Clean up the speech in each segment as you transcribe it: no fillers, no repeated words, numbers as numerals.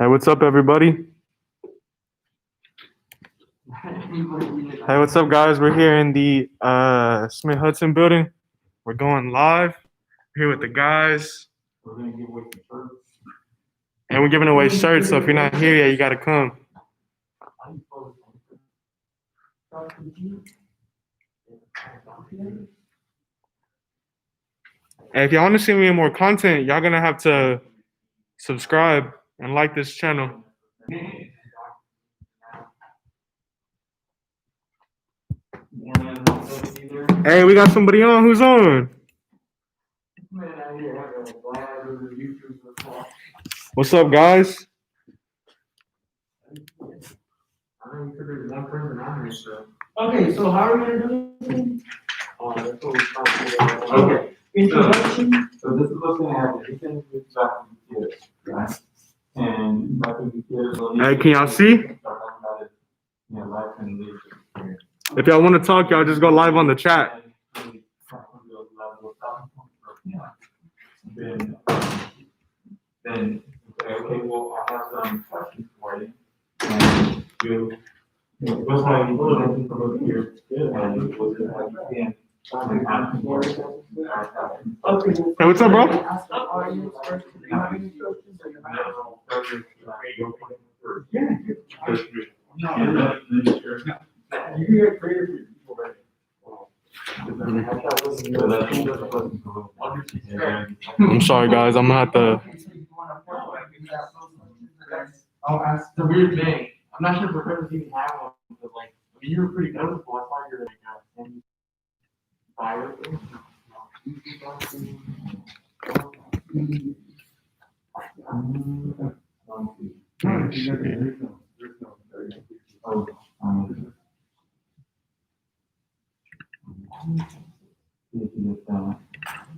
Hey, what's up, everybody? Hey, what's up, guys? We're here in the Smith Hudson building. We're going live. We're here with the guys. We're gonna give away some shirts. And we're giving away shirts, so if you're not here yet, you gotta come. And if y'all want to see me more content, y'all gonna have to subscribe and like this channel. Hey, we got somebody on. Who's on? What's up, guys? Okay, so how are we gonna do this? Okay. Introduction. So this is what's gonna happen. You can use back to the kids, right? And back to the kids. Hey, can y'all see? Yeah, life and leadership. If y'all want to talk, y'all just go live on the chat. Then okay, well, I have some questions for you. And what's how you looking from over here? And what's it how you can? Hey, what's up, bro? I'm sorry, guys. I'm gonna have to. Oh, that's the weird thing. I'm not sure if Professor even have one, but like, I mean, you were pretty noticeable. I thought you were like fire.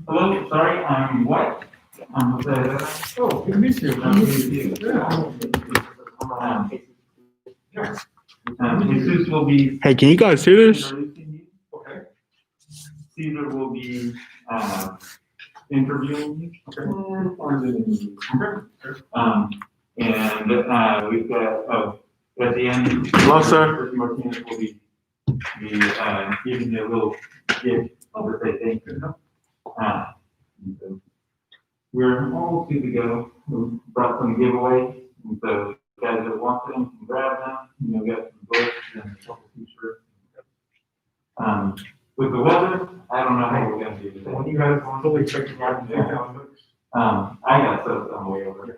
Hello, sorry, I'm what? I'm Jose. Oh, good to meet you. Jesus will be. Hey, can you guys hear this? Okay. Caesar will be interviewing you. And we've got at the end. Hello, sir. Martinez will be giving you a little gift to say thank you. So we're all good to go. We brought some giveaways, and so guys that want them can grab them. You know, we got some books and a couple t-shirts. With the weather, I don't know how we're gonna do today. When you guys want to check the out there. I got stuff on the way over.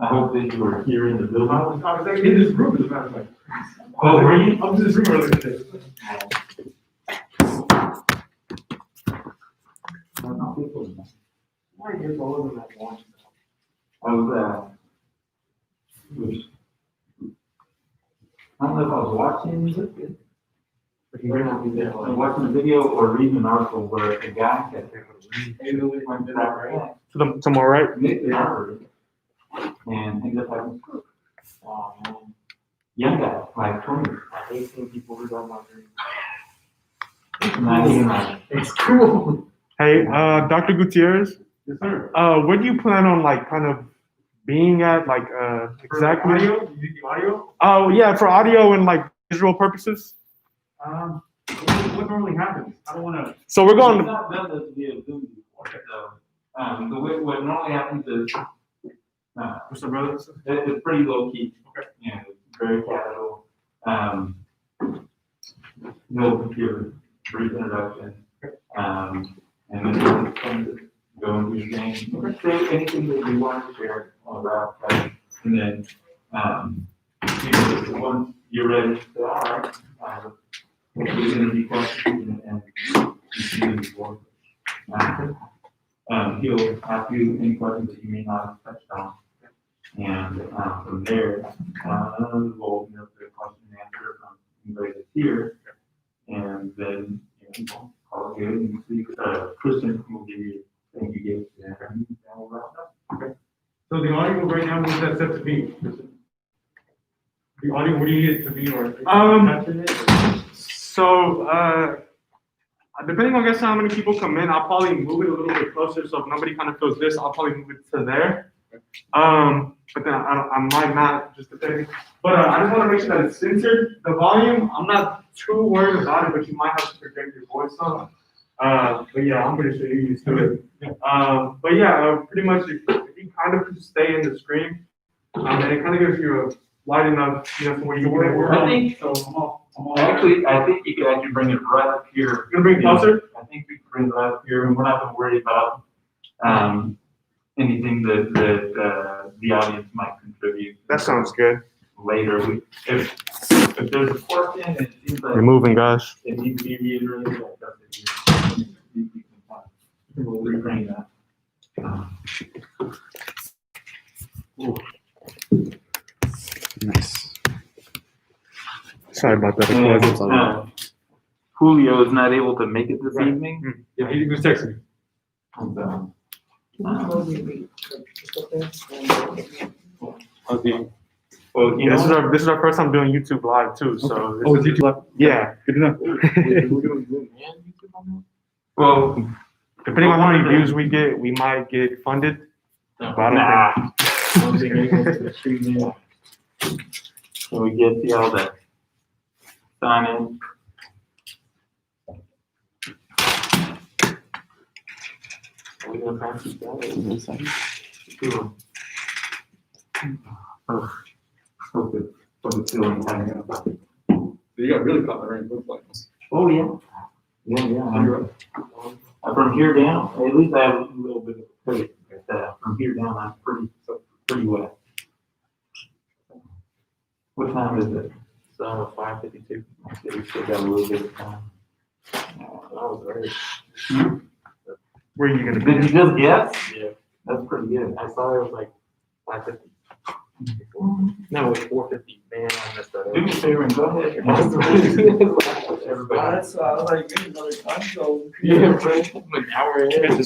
I hope that you were here in the building. I was actually in this room, as a matter of fact. Oh, were you? I was in this room earlier today. Why are you all over that one? I don't know if I was watching watching a video or reading an article where a guy had To my right. nicked the artery and ended up having a stroke. Young guy, like 20. Like 18 people who got my dream. Not even like, It's cool. Hey, Dr. Gutierrez. Yes, sir. Where do you plan on like kind of being at, like exactly? Audio? You need the audio? Oh yeah, for audio and like visual purposes. What normally happens? I don't want to. So we're going. We've not done this via Zoom before, so, the way, what normally happens is, What's up, brother? it's pretty low key. Okay. You know, it's very casual. No give a brief introduction. And then we'll just kind of go into your game. Say anything that you want to share about that. And then, once you're ready, say, all right, we're going to be questions and you see the board. He'll ask you any questions that you may not have touched on. And from there, we'll open up the question and answer from anybody that's here. And then, call it good. And see, Kristen will give you thank you gifts and we'll wrap up. Okay. So the audio right now, what's that set to be? The audio, what do you need it to be? Or So depending on how many people come in, I'll probably move it a little bit closer. So if nobody kind of feels this, I'll probably move it to there. But then I might not, just depending. But I just want to make sure that it's censored. The volume, I'm not too worried about it, but you might have to project your voice on. But yeah, I'm pretty sure you're used to it. But yeah, pretty much if you kind of stay in the screen, and it kind of gives you a wide enough, from where you can. I think actually, I think you could actually bring it right up here. You're gonna bring it closer? I think we can bring it right up here, and we're not gonna worry about anything that the audience might contribute. That sounds good. Later, if there's a question, and it seems like You're moving, guys. it needs to be reiterated, like you can reframe that. Nice. Sorry about that. And, Julio is not able to make it this evening. Yeah, he was texting me. And, well, you This is know, our first time doing YouTube live too, so. Oh, it's YouTube Live? Yeah. Good to know. We're doing Zoom and YouTube on well, Depending on how many views we get, we might get funded. that? But I don't think. One thing equals to the stream there. Can we get y'all to sign in? Are we gonna practice that? Sure. Oh, okay. What the feeling hanging about. You got really caught my ring, looks like. Oh, yeah. Yeah. From here down, at least I have a little bit of a credit, but from here down, I'm pretty wet. What time is it? So 5:52. Okay, we still got a little bit of time. That was very. Where are you gonna Did you be? just guess? Yeah. That's pretty good. I saw it was like 5:50. No, it was 4:50. Man, I messed that Do me a favor and go ahead. Everybody. I was like, this is another time zone. Yeah, right. I'm an hour ahead.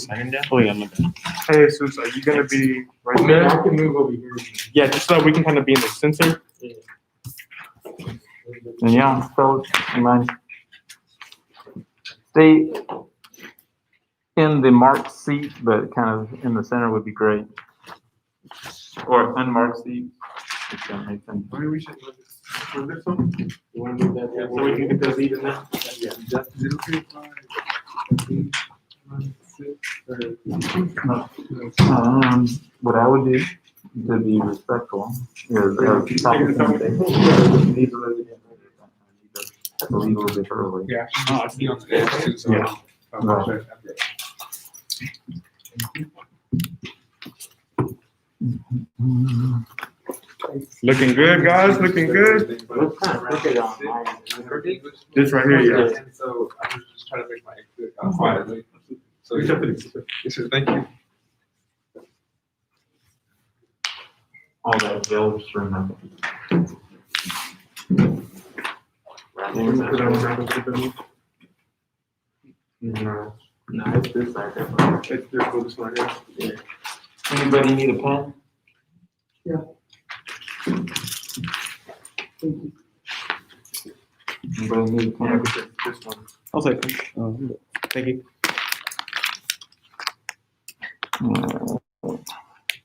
Oh, yeah, I'm looking. Hey, Sus, are you gonna be I right mean, there? I can move over here. Yeah, just so we can kind of be in the center. And yeah, fellas, you mind? Stay in the marked seat, but kind of in the center would be great. Or unmarked seat, if that makes sense. Maybe we should move this one. You wanna move that? Yeah, so we can get this even now. Yeah. Just 0.5. What I would do to be respectful is, leave a little bit early. Yeah. Oh, I see on the edge too, so. Yeah. Right. Looking good, guys, looking good. Let's kind of rotate on mine. This right here, yeah. And so I was just trying to make my exit quietly. So, yes, sir, thank you. All that gel just remember. No, No, it's this side definitely. it's this one right here. Anybody need a pen? Anybody need a Yeah, pen? this one. I'll take it. Thank you.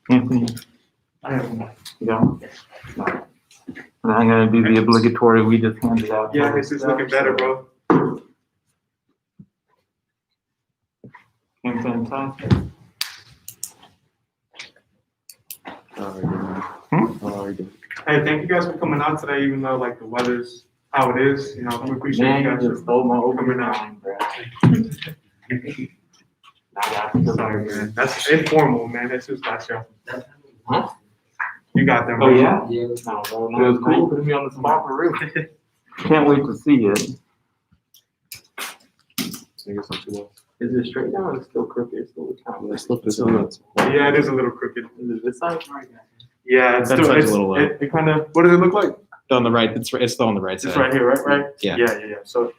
Anthony, I have one. you got one? And I'm gonna do the obligatory, we just handed out. Yeah, this is looking better, bro. Hand sanitizer. Hey, thank you guys for coming out today, even though like the weather's how it is. You know, we appreciate Man, you you guys just stole my opening coming out. line, bro. Sorry, man. That's informal, man. That's just not your. Huh? You got them. Oh, right? yeah? Yeah, it's not It was cool, putting me on the spot for real. Can't wait to see it. Is it straight down or is it still crooked? It's still kind of. Let's look this up. Yeah, it is a little crooked. Is it this side? Yeah, it's That still, side's it's, a little low. it kind of, what does it look like? On the right, it's still on the right It's side. right here, right? Yeah. Yeah. So.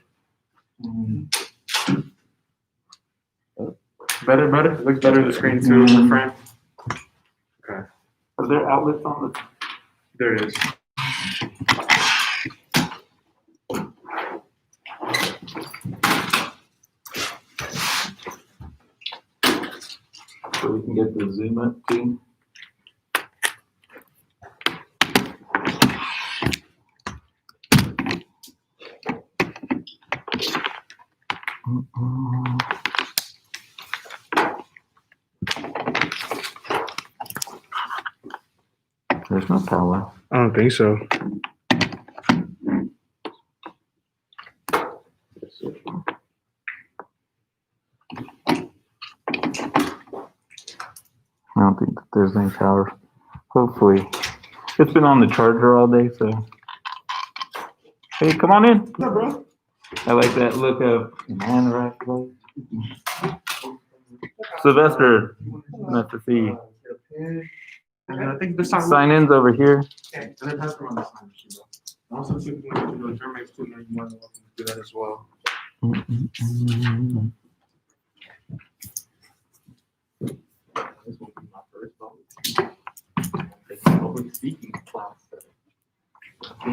Better? It looks better in the screen too, in the frame. Okay, Are there outlets on the? there it is. So we can get the zoom up too? There's no power. I don't think so. I don't think that there's any power. Hopefully. It's been on the charger all day, so. Hey, come on in. What's up, bro? I like that look of man right place. Sylvester, nice to see you. And then I think this time. Sign-ins over here. And then pass around the sign sheet, bro. Also, if you want to do a German too, you're more than welcome to do that as well. This will be my first public speaking class.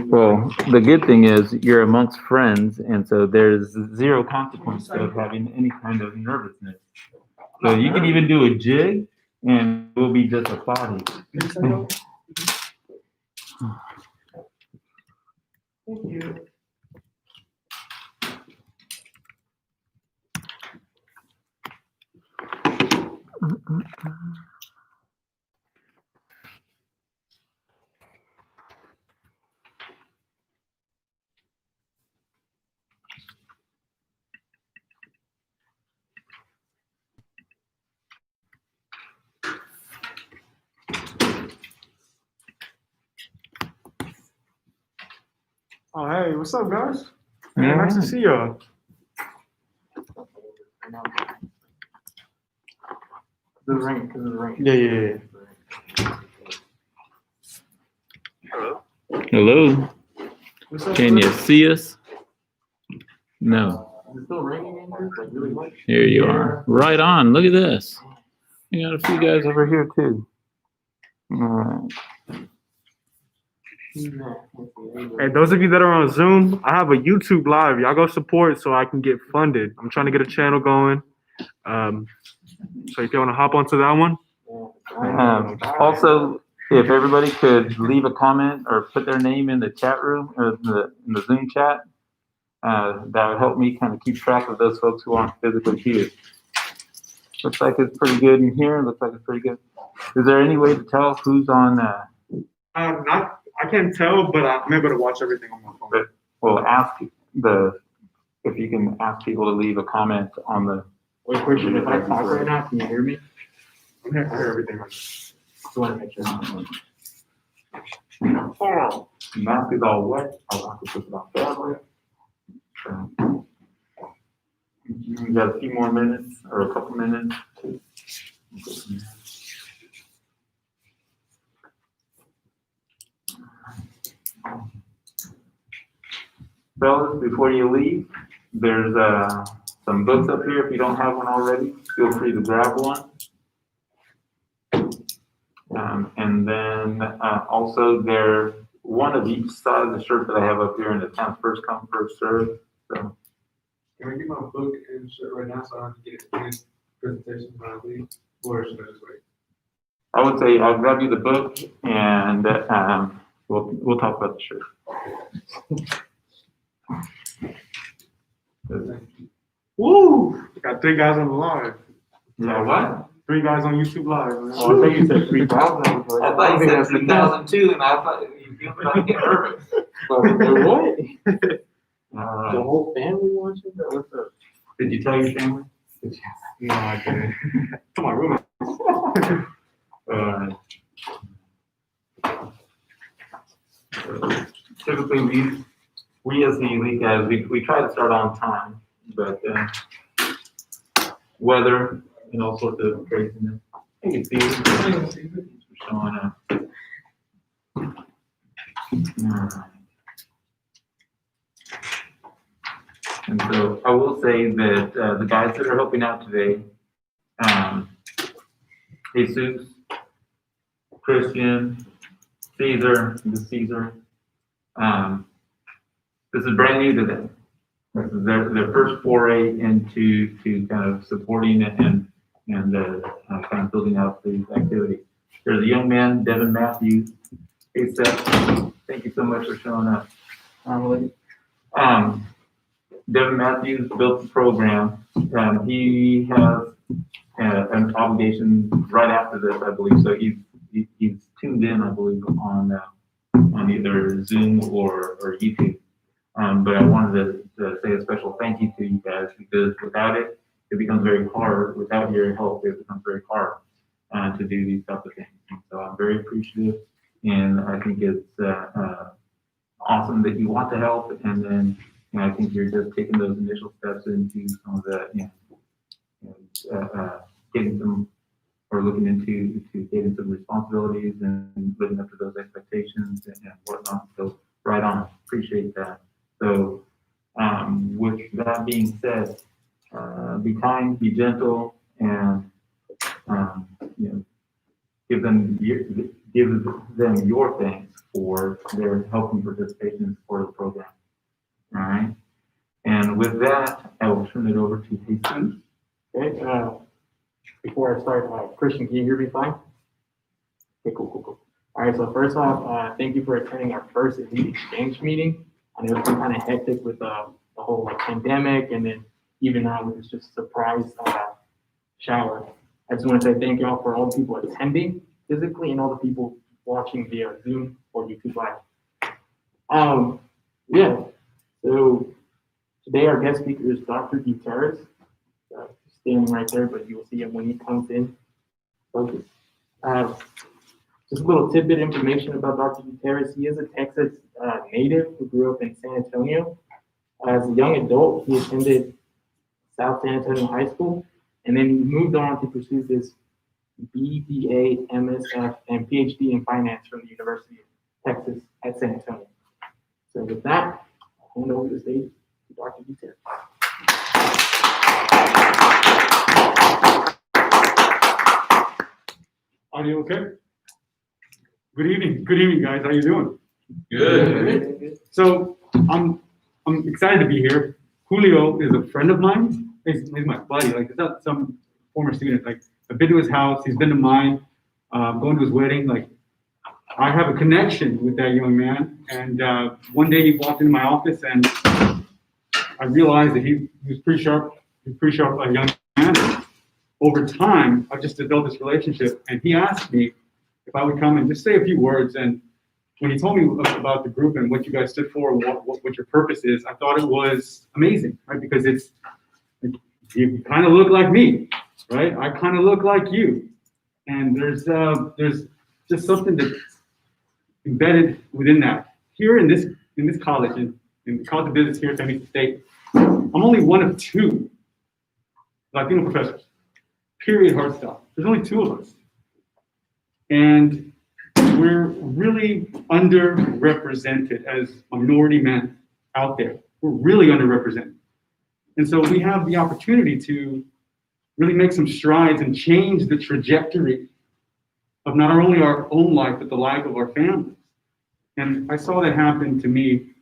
Well, the good thing is you're amongst friends, and so there's zero consequence of having any kind of nervousness. So you can even do a jig, and we'll be just applauding. Thank you. Oh, hey, what's up, guys? Hey, nice to see y'all. The rain, because of the rain. Yeah. Hello, What's up, can bro? you see us? No, Is it still raining in here? Like really much? here you are. Right on, look at this. We got a few guys over here too. All right. Hey, those of you that are on Zoom, I have a YouTube live. Y'all go support so I can get funded. I'm trying to get a channel going. So if you want to hop onto that one. Also, if everybody could leave a comment or put their name in the chat room or in the Zoom chat, that would help me kind of keep track of those folks who aren't physically here. Looks like it's pretty good in here. Looks like it's pretty good. Is there any way to tell who's on? I can't tell, but I'm able to watch everything on my phone. Well, if you can ask people to leave a comment on the. Wait, question, if I talk right now, can you hear me? I hear everything right Just want to make sure. Mask is all wet. I want to put it on badly. So, you got a few more minutes or a couple minutes. Fellas, before you leave, there's some books up here. If you don't have one already, feel free to grab one. And then also there's one of each side of the shirt that I have up here, and it's kind of first come, first serve. So. Can I get my book and shit right now so I don't have to get it in this presentation when I leave? Or should I just wait? I would say I'll grab you the book, and we'll talk about the shirt. Woo! Got 3 guys on the live. Yeah, what? 3 guys on YouTube live. Man. Oh, I think you said 3,000. I thought you said 2002, and I thought you were about to get nervous. What? All The right. whole family watching? What's up? Did you tell your family? No, I didn't. To my room. Typically, we as the elite guys, we try to start on time, but weather and all sorts of craziness. I think it's easy. Showing up. Alright. And so I will say that the guys that are helping out today, Jesus, Christian, Caesar, this is brand new to them. This is their first foray into kind of supporting and kind of building out these activities. There's a young man, Devin Matthews. Hey Seth, thank you so much for showing up. Devin Matthews built the program, and he has an obligation right after this, I believe. So he's tuned in, I believe, on either Zoom or YouTube. But I wanted to say a special thank you to you guys, because without it, it becomes very hard. Without your help, it becomes very hard to do these types of things. And so I'm very appreciative, and I think it's awesome that you want to help, and then I think you're just taking those initial steps into some of the, getting some, or looking into getting some responsibilities and living up to those expectations and whatnot. So right on, appreciate that. So with that being said, be kind, be gentle, and give them your thanks for their help and participation for the program. All right. And with that, I will turn it over to Jesus. Okay, before I start, Christian, can you hear me fine? Okay, cool. All right, so first off, thank you for attending our first Shelite Exchange meeting. I know it's been kind of hectic with the whole pandemic, and then even now with this just surprise shower. I just want to say thank you all for all the people attending physically and all the people watching via Zoom or YouTube Live. Yeah, so today our guest speaker is Dr. Gutierrez. Standing right there, but you'll see him when he comes in. Focus. Just a little tidbit information about Dr. Gutierrez. He is a Texas native who grew up in San Antonio. As a young adult, he attended South San Antonio High School, and then he moved on to pursue his BBA, MSF, and PhD in finance from the University of Texas at San Antonio. So with that, I'll hand over the stage to Dr. Gutierrez. Audio okay? Good evening, guys. How you doing? Good. So I'm excited to be here. Julio is a friend of mine. He's my buddy. Like, it's not some former student. Like, I've been to his house. He's been to mine. Going to his wedding. Like, I have a connection with that young man. And one day he walked into my office, and I realized that he was pretty sharp. He was pretty sharp, like, young man. Over time, I've just developed this relationship, and he asked me if I would come and just say a few words. And when he told me about the group and what you guys stood for, what your purpose is, I thought it was amazing, right? Because you kind of look like me, right? I kind of look like you, and there's just something that's embedded within that. Here in this college, in the College of Business here at San Diego State, I'm only one of two Latino professors. Period, hard stop. There's only two of us. And we're really underrepresented as minority men out there. We're really underrepresented. And so we have the opportunity to really make some strides and change the trajectory of not only our own life, but the life of our families. And I saw that happen to me,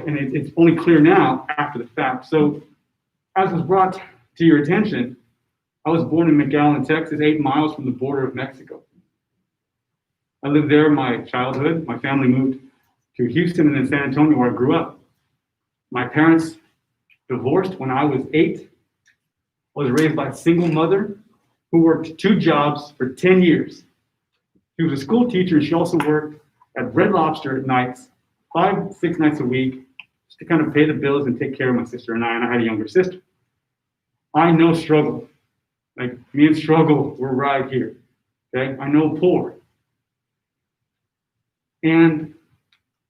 and it's only clear now after the fact. So as was brought to your attention, I was born in McAllen, Texas, 8 miles from the border of Mexico. I lived there my childhood. My family moved to Houston and then San Antonio, where I grew up. My parents divorced when I was 8. I was raised by a single mother who worked 2 jobs for 10 years. She was a school teacher, and she also worked at Red Lobster at nights, 5-6 nights a week, just to kind of pay the bills and take care of my sister and I had a younger sister. I know struggle. Like, me and struggle, we're right here, okay? I know poor. And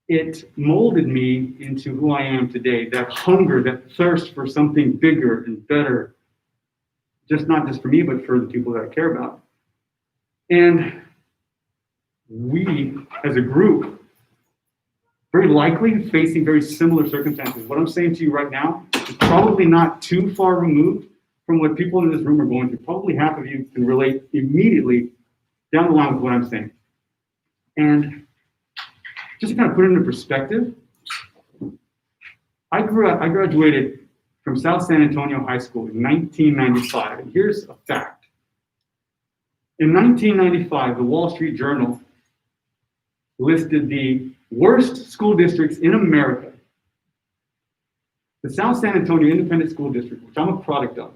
it molded me into who I am today, that hunger, that thirst for something bigger and better, not just for me, but for the people that I care about. And we, as a group, very likely facing very similar circumstances. What I'm saying to you right now is probably not too far removed from what people in this room are going through. Probably half of you can relate immediately down the line with what I'm saying. And just to kind of put it into perspective, I graduated from South San Antonio High School in 1995. And here's a fact. In 1995, the Wall Street Journal listed the worst school districts in America. The South San Antonio Independent School District, which I'm a product of,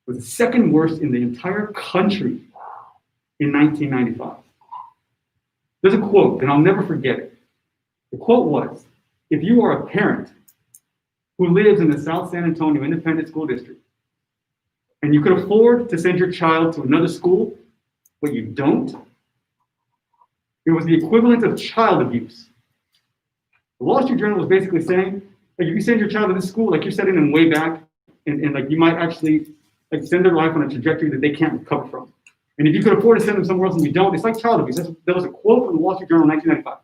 was the second worst in the entire country in 1995. There's a quote, and I'll never forget it. The quote was, if you are a parent who lives in the South San Antonio Independent School District, and you could afford to send your child to another school, but you don't, it was the equivalent of child abuse. The Wall Street Journal was basically saying, like, if you send your child to this school, like, you're setting them way back, and like, you might actually like send their life on a trajectory that they can't recover from. And if you could afford to send them somewhere else and you don't, it's like child abuse. That was a quote from the Wall Street Journal in 1995.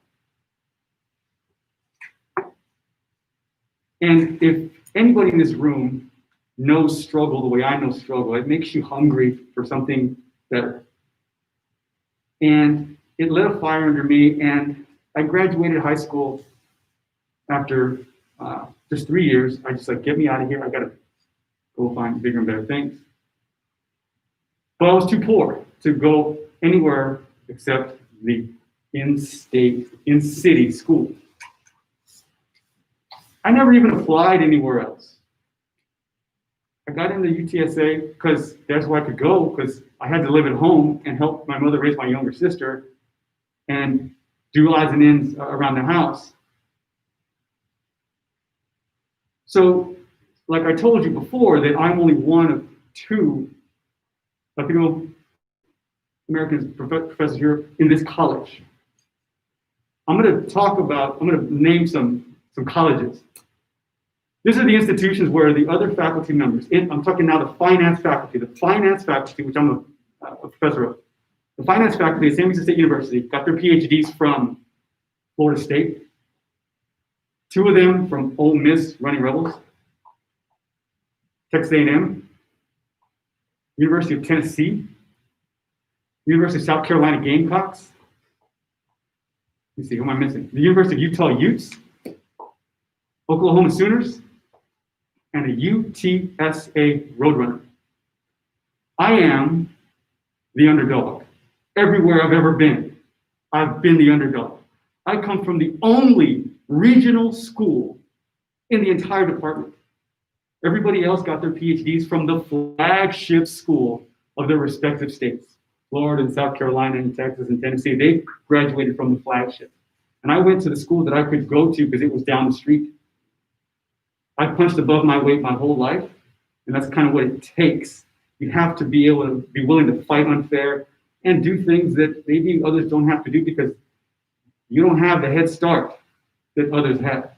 And if anybody in this room knows struggle the way I know struggle, it makes you hungry for something better. And it lit a fire under me, and I graduated high school after just 3 years. I just like, get me out of here. I gotta go find bigger and better things. But I was too poor to go anywhere except the in-city school. I never even applied anywhere else. I got into UTSA because that's where I could go, because I had to live at home and help my mother raise my younger sister and do odds and ends around the house. So, like I told you before, that I'm only one of two Latino American professors here in this college. I'm going to name some colleges. These are the institutions where the other faculty members, I'm talking now the finance faculty, which I'm a professor of. The finance faculty at San Luis State University got their PhDs from Florida State. 2 of them from Ole Miss Running Rebels, Texas A&M, University of Tennessee, University of South Carolina Gamecocks. Let me see, who am I missing? The University of Utah Utes, Oklahoma Sooners, and a UTSA Roadrunner. I am the underdog. Everywhere I've ever been, I've been the underdog. I come from the only regional school in the entire department. Everybody else got their PhDs from the flagship school of their respective states. Florida and South Carolina and Texas and Tennessee, they graduated from the flagship. And I went to the school that I could go to because it was down the street. I punched above my weight my whole life, and that's kind of what it takes. You have to be able to be willing to fight unfair and do things that maybe others don't have to do because you don't have the head start that others have.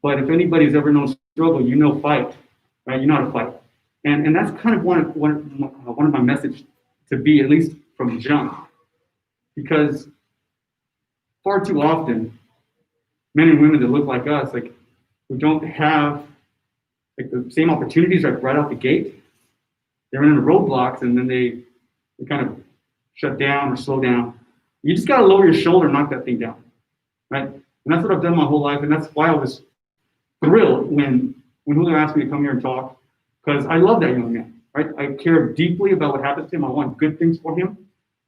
But if anybody's ever known struggle, you know fight, right? You know how to fight. And that's kind of one of my message to be, at least from jump. Because far too often, men and women that look like us, like who don't have like the same opportunities right out the gate, they're in the roadblocks and then they kind of shut down or slow down. You just gotta lower your shoulder and knock that thing down, right? And that's what I've done my whole life, and that's why I was thrilled when Julio asked me to come here and talk, because I love that young man, right? I care deeply about what happens to him. I want good things for him,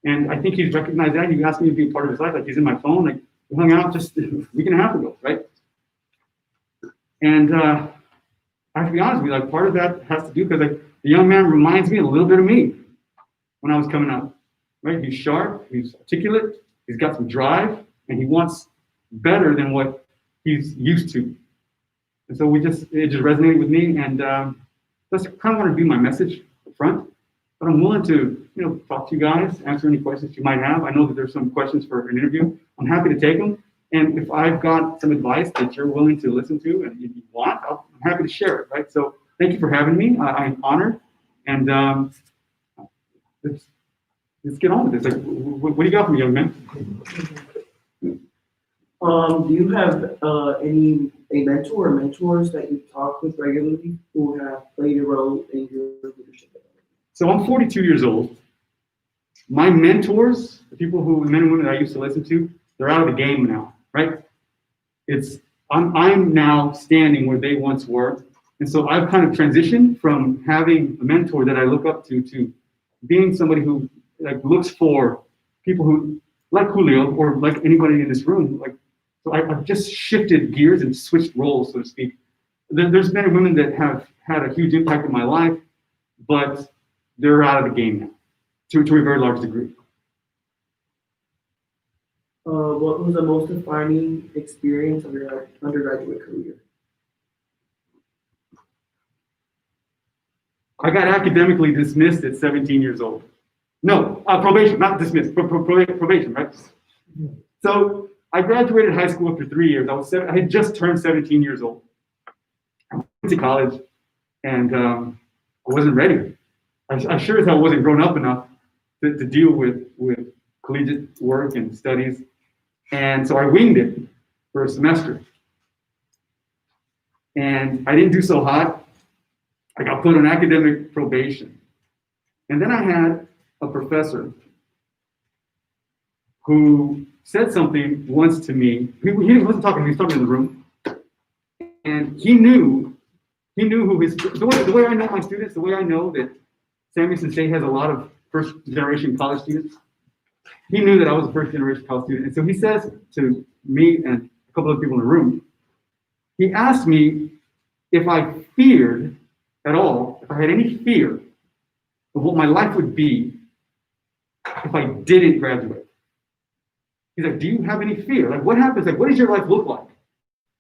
and I think he's recognized that. He asked me to be a part of his life, like he's in my phone, like we hung out just a week and a half ago, right? And I have to be honest with you, like part of that has to do because like the young man reminds me a little bit of me when I was coming up, right? He's sharp, he's articulate, he's got some drive, and he wants better than what he's used to. And so it just resonated with me, and that's kind of want to be my message up front. But I'm willing to, talk to you guys, answer any questions you might have. I know that there's some questions for an interview. I'm happy to take them. And if I've got some advice that you're willing to listen to and if you want, I'm happy to share it, right? So thank you for having me. I'm honored. And let's get on with this. Like, what do you got for me, young man? Do you have a mentor or mentors that you talk with regularly who have played a role in your leadership? So I'm 42 years old. My mentors, the people men and women that I used to listen to, they're out of the game now, right? I'm now standing where they once were. And so I've kind of transitioned from having a mentor that I look up to being somebody who like looks for people who, like Julio or like anybody in this room, like So I've just shifted gears and switched roles, so to speak. There's men and women that have had a huge impact in my life, but they're out of the game now, to a very large degree. What was the most defining experience of your undergraduate career? I got academically dismissed at 17 years old. No, probation, not dismissed, probation, right? So I graduated high school after 3 years. I had just turned 17 years old. I went to college, and I wasn't ready. I sure as hell wasn't grown up enough to deal with collegiate work and studies. And so I winged it for a semester. And I didn't do so hot. I got put on academic probation. And then I had a professor who said something once to me. He wasn't talking to me, he was talking in the room. And he knew who the way I know my students, the way I know that Samuelson State has a lot of first generation college students, he knew that I was a first generation college student. And so he says to me and a couple of people in the room, he asked me if I feared at all, if I had any fear of what my life would be if I didn't graduate. He's like, do you have any fear? Like, what happens? Like, what does your life look like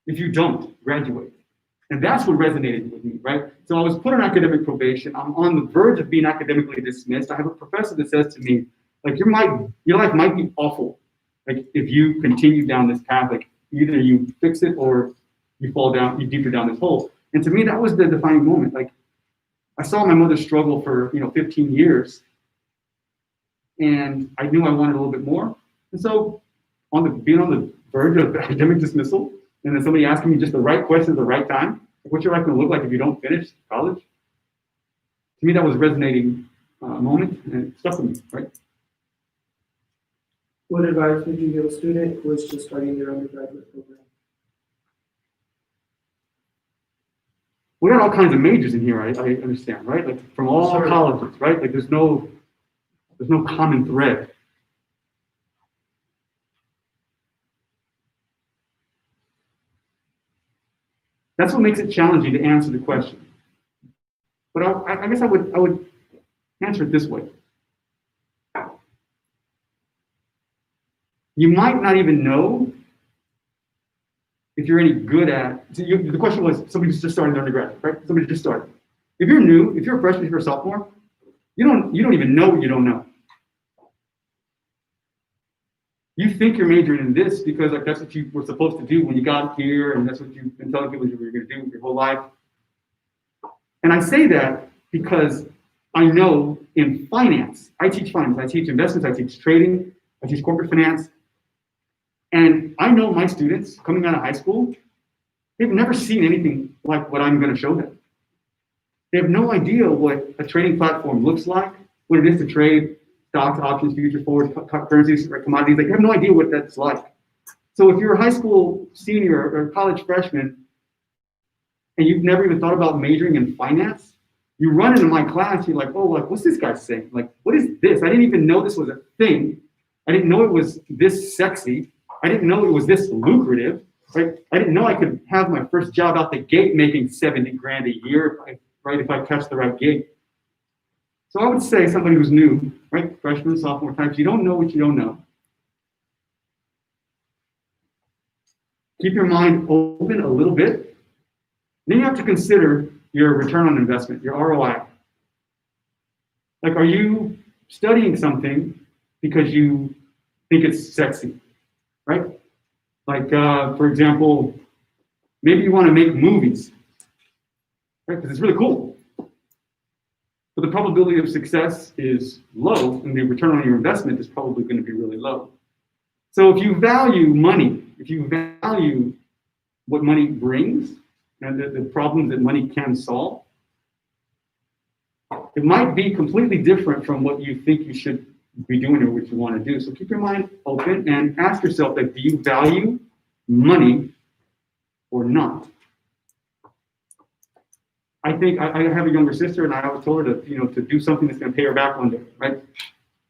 if you don't graduate? And that's what resonated with me, right? So I was put on academic probation. I'm on the verge of being academically dismissed. I have a professor that says to me, like, your life might be awful. Like, if you continue down this path, like, either you fix it or you fall down, you deeper down this hole. And to me, that was the defining moment. Like, I saw my mother struggle for 15 years, and I knew I wanted a little bit more. And so, being on the verge of academic dismissal, and then somebody asking me just the right question at the right time, like, what's your life going to look like if you don't finish college? To me, that was a resonating moment, and it stuck with me, right? What advice would you give a student who is just starting their undergraduate program? We got all kinds of majors in here, I understand, right? Like, from all Sure. colleges, right? Like, there's no common thread. That's what makes it challenging to answer the question. But I guess I would answer it this way. You might not even know if you're any good at, so the question was, somebody's just starting their undergrad, right? Somebody just started. If you're new, if you're a freshman, if you're a sophomore, you don't even know what you don't know. You think you're majoring in this because, like, that's what you were supposed to do when you got here, and that's what you've been telling people you were going to do your whole life. And I say that because I know in finance, I teach finance, I teach investments, I teach trading, I teach corporate finance. And I know my students coming out of high school, they've never seen anything like what I'm going to show them. They have no idea what a trading platform looks like, what it is to trade stocks, options, futures, forwards, currencies, commodities. They have no idea what that's like. So if you're a high school senior or college freshman and you've never even thought about majoring in finance, you run into my class, you're like, oh, like, what's this guy saying? Like, what is this? I didn't even know this was a thing. I didn't know it was this sexy. I didn't know it was this lucrative, right? I didn't know I could have my first job out the gate making 70 grand a year, if I catch the right gig. So I would say somebody who's new, right? Freshman, sophomore types, you don't know what you don't know. Keep your mind open a little bit. Then you have to consider your return on investment, your ROI. Like, are you studying something because you think it's sexy, right? Like, for example, maybe you want to make movies, right? Because it's really cool. But the probability of success is low, and the return on your investment is probably going to be really low. So if you value money, if you value what money brings, and the problems that money can solve, it might be completely different from what you think you should be doing or what you want to do. So keep your mind open and ask yourself, like, do you value money or not? I think I have a younger sister, and I always told her to do something that's going to pay her back one day, right?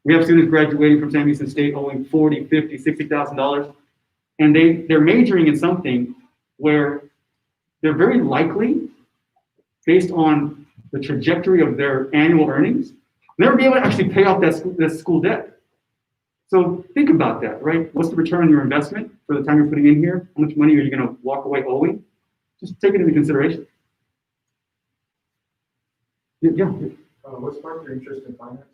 We have students graduating from Samuelson State owing $40,000, $50,000, $60,000. and they're majoring in something where they're very likely, based on the trajectory of their annual earnings, never be able to actually pay off that school debt. So think about that, right? What's the return on your investment for the time you're putting in here? How much money are you going to walk away owing? Just take it into consideration. Yeah. What sparked your interest in finance?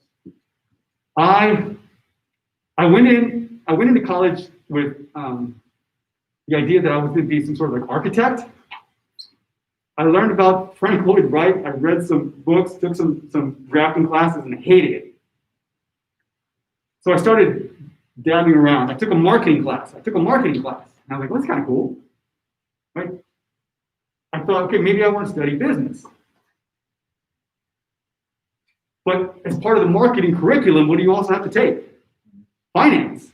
I went into college with the idea that I was going to be some sort of like architect. I learned about Frank Lloyd Wright. I read some books, took some drafting classes, and hated it. So I started dabbling around. I took a marketing class. And I was like, well, that's kind of cool, right? I thought, okay, maybe I want to study business. But as part of the marketing curriculum, what do you also have to take? Finance.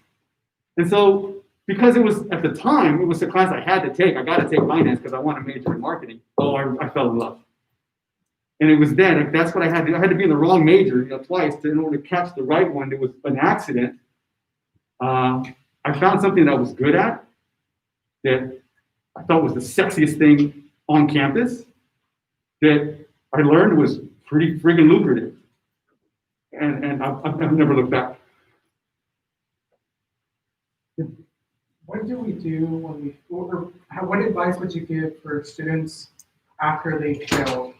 And so, because it was, at the time, it was a class I had to take. I got to take finance because I want to major in marketing. Oh, I fell in love. And it was then, like, that's what I had to do. I had to be in the wrong major, twice in order to catch the right one. It was an accident. I found something that I was good at, that I thought was the sexiest thing on campus, that I learned was pretty friggin' lucrative. And I've never looked back. What do we do when we, or what advice would you give for students after they failed?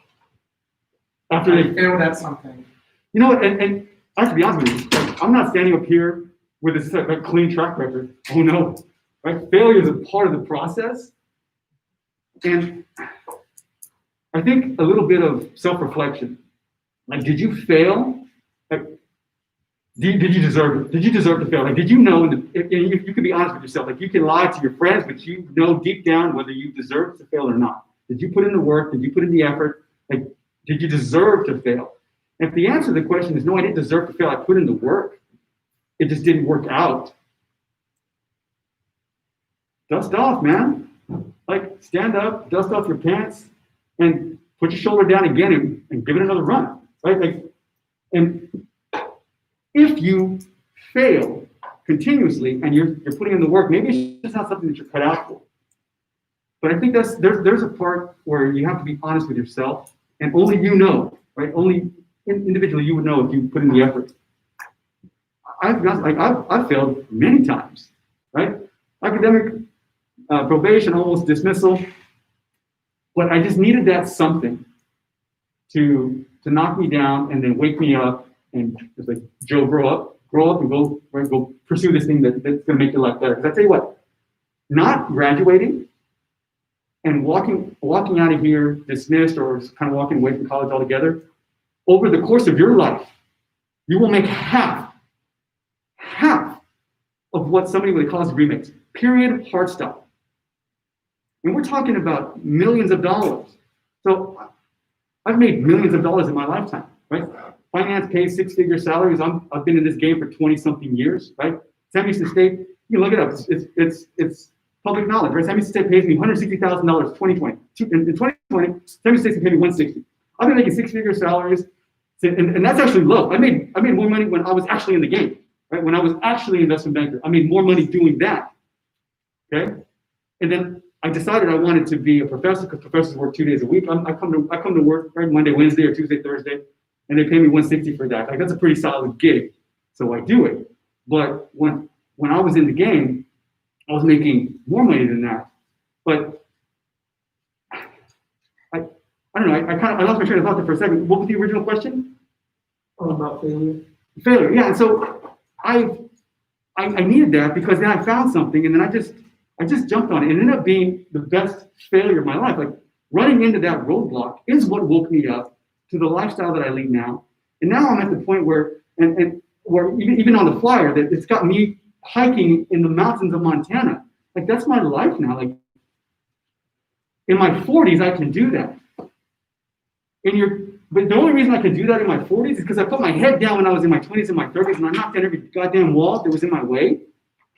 After they failed at something? You know, and I have to be honest with you, like, I'm not standing up here with a clean track record. Oh no, right? Failure is a part of the process. And I think a little bit of self-reflection. Like, did you fail? Like, did you deserve it? Did you deserve to fail? Like, did you know, if you can be honest with yourself, like, you can lie to your friends, but you know deep down whether you deserve to fail or not. Did you put in the work? Did you put in the effort? Like, did you deserve to fail? And if the answer to the question is no, I didn't deserve to fail, I put in the work, it just didn't work out. Dust off, man. Like, stand up, dust off your pants, and put your shoulder down again and give it another run, right? Like, and if you fail continuously and you're putting in the work, maybe it's just not something that you're cut out for. But I think there's a part where you have to be honest with yourself, and only you know, right? Only individually you would know if you put in the effort. I've failed many times, right? Academic probation, almost dismissal, but I just needed that something to knock me down and then wake me up and just like, Joe, grow up and go pursue this thing that's gonna make your life better. Because I tell you what, not graduating and walking out of here dismissed or just kind of walking away from college altogether, over the course of your life, you will make half of what somebody with a college degree makes. Period, hard stop. And we're talking about millions of dollars. So I've made millions of dollars in my lifetime, right? Finance pays six-figure salaries. I've been in this game for 20-something years, right? Sam Houston State, you can look it up. It's public knowledge, right? Sam Houston State pays me $160,000 2020. In 2020, Sam Houston State paid me $160,000. I've been making six-figure salaries, and that's actually low. I made more money when I was actually in the game, right? When I was actually an investment banker, I made more money doing that, okay? And then I decided I wanted to be a professor because professors work 2 days a week. I come to work right Monday, Wednesday, or Tuesday, Thursday, and they pay me $160 for that. Like, that's a pretty solid gig, so I do it. But when I was in the game, I was making more money than that. But I don't know. I lost my train of thought there for a second. What was the original question? About failure. Failure. Yeah. And so I needed that because then I found something, and then I just jumped on it. It ended up being the best failure of my life. Like, running into that roadblock is what woke me up to the lifestyle that I lead now. And now I'm at the point where, and where even on the flyer, that it's got me hiking in the mountains of Montana. Like, that's my life now. Like, in my 40s, I can do that. But the only reason I can do that in my 40s is because I put my head down when I was in my 20s and my 30s, and I knocked down every goddamn wall that was in my way.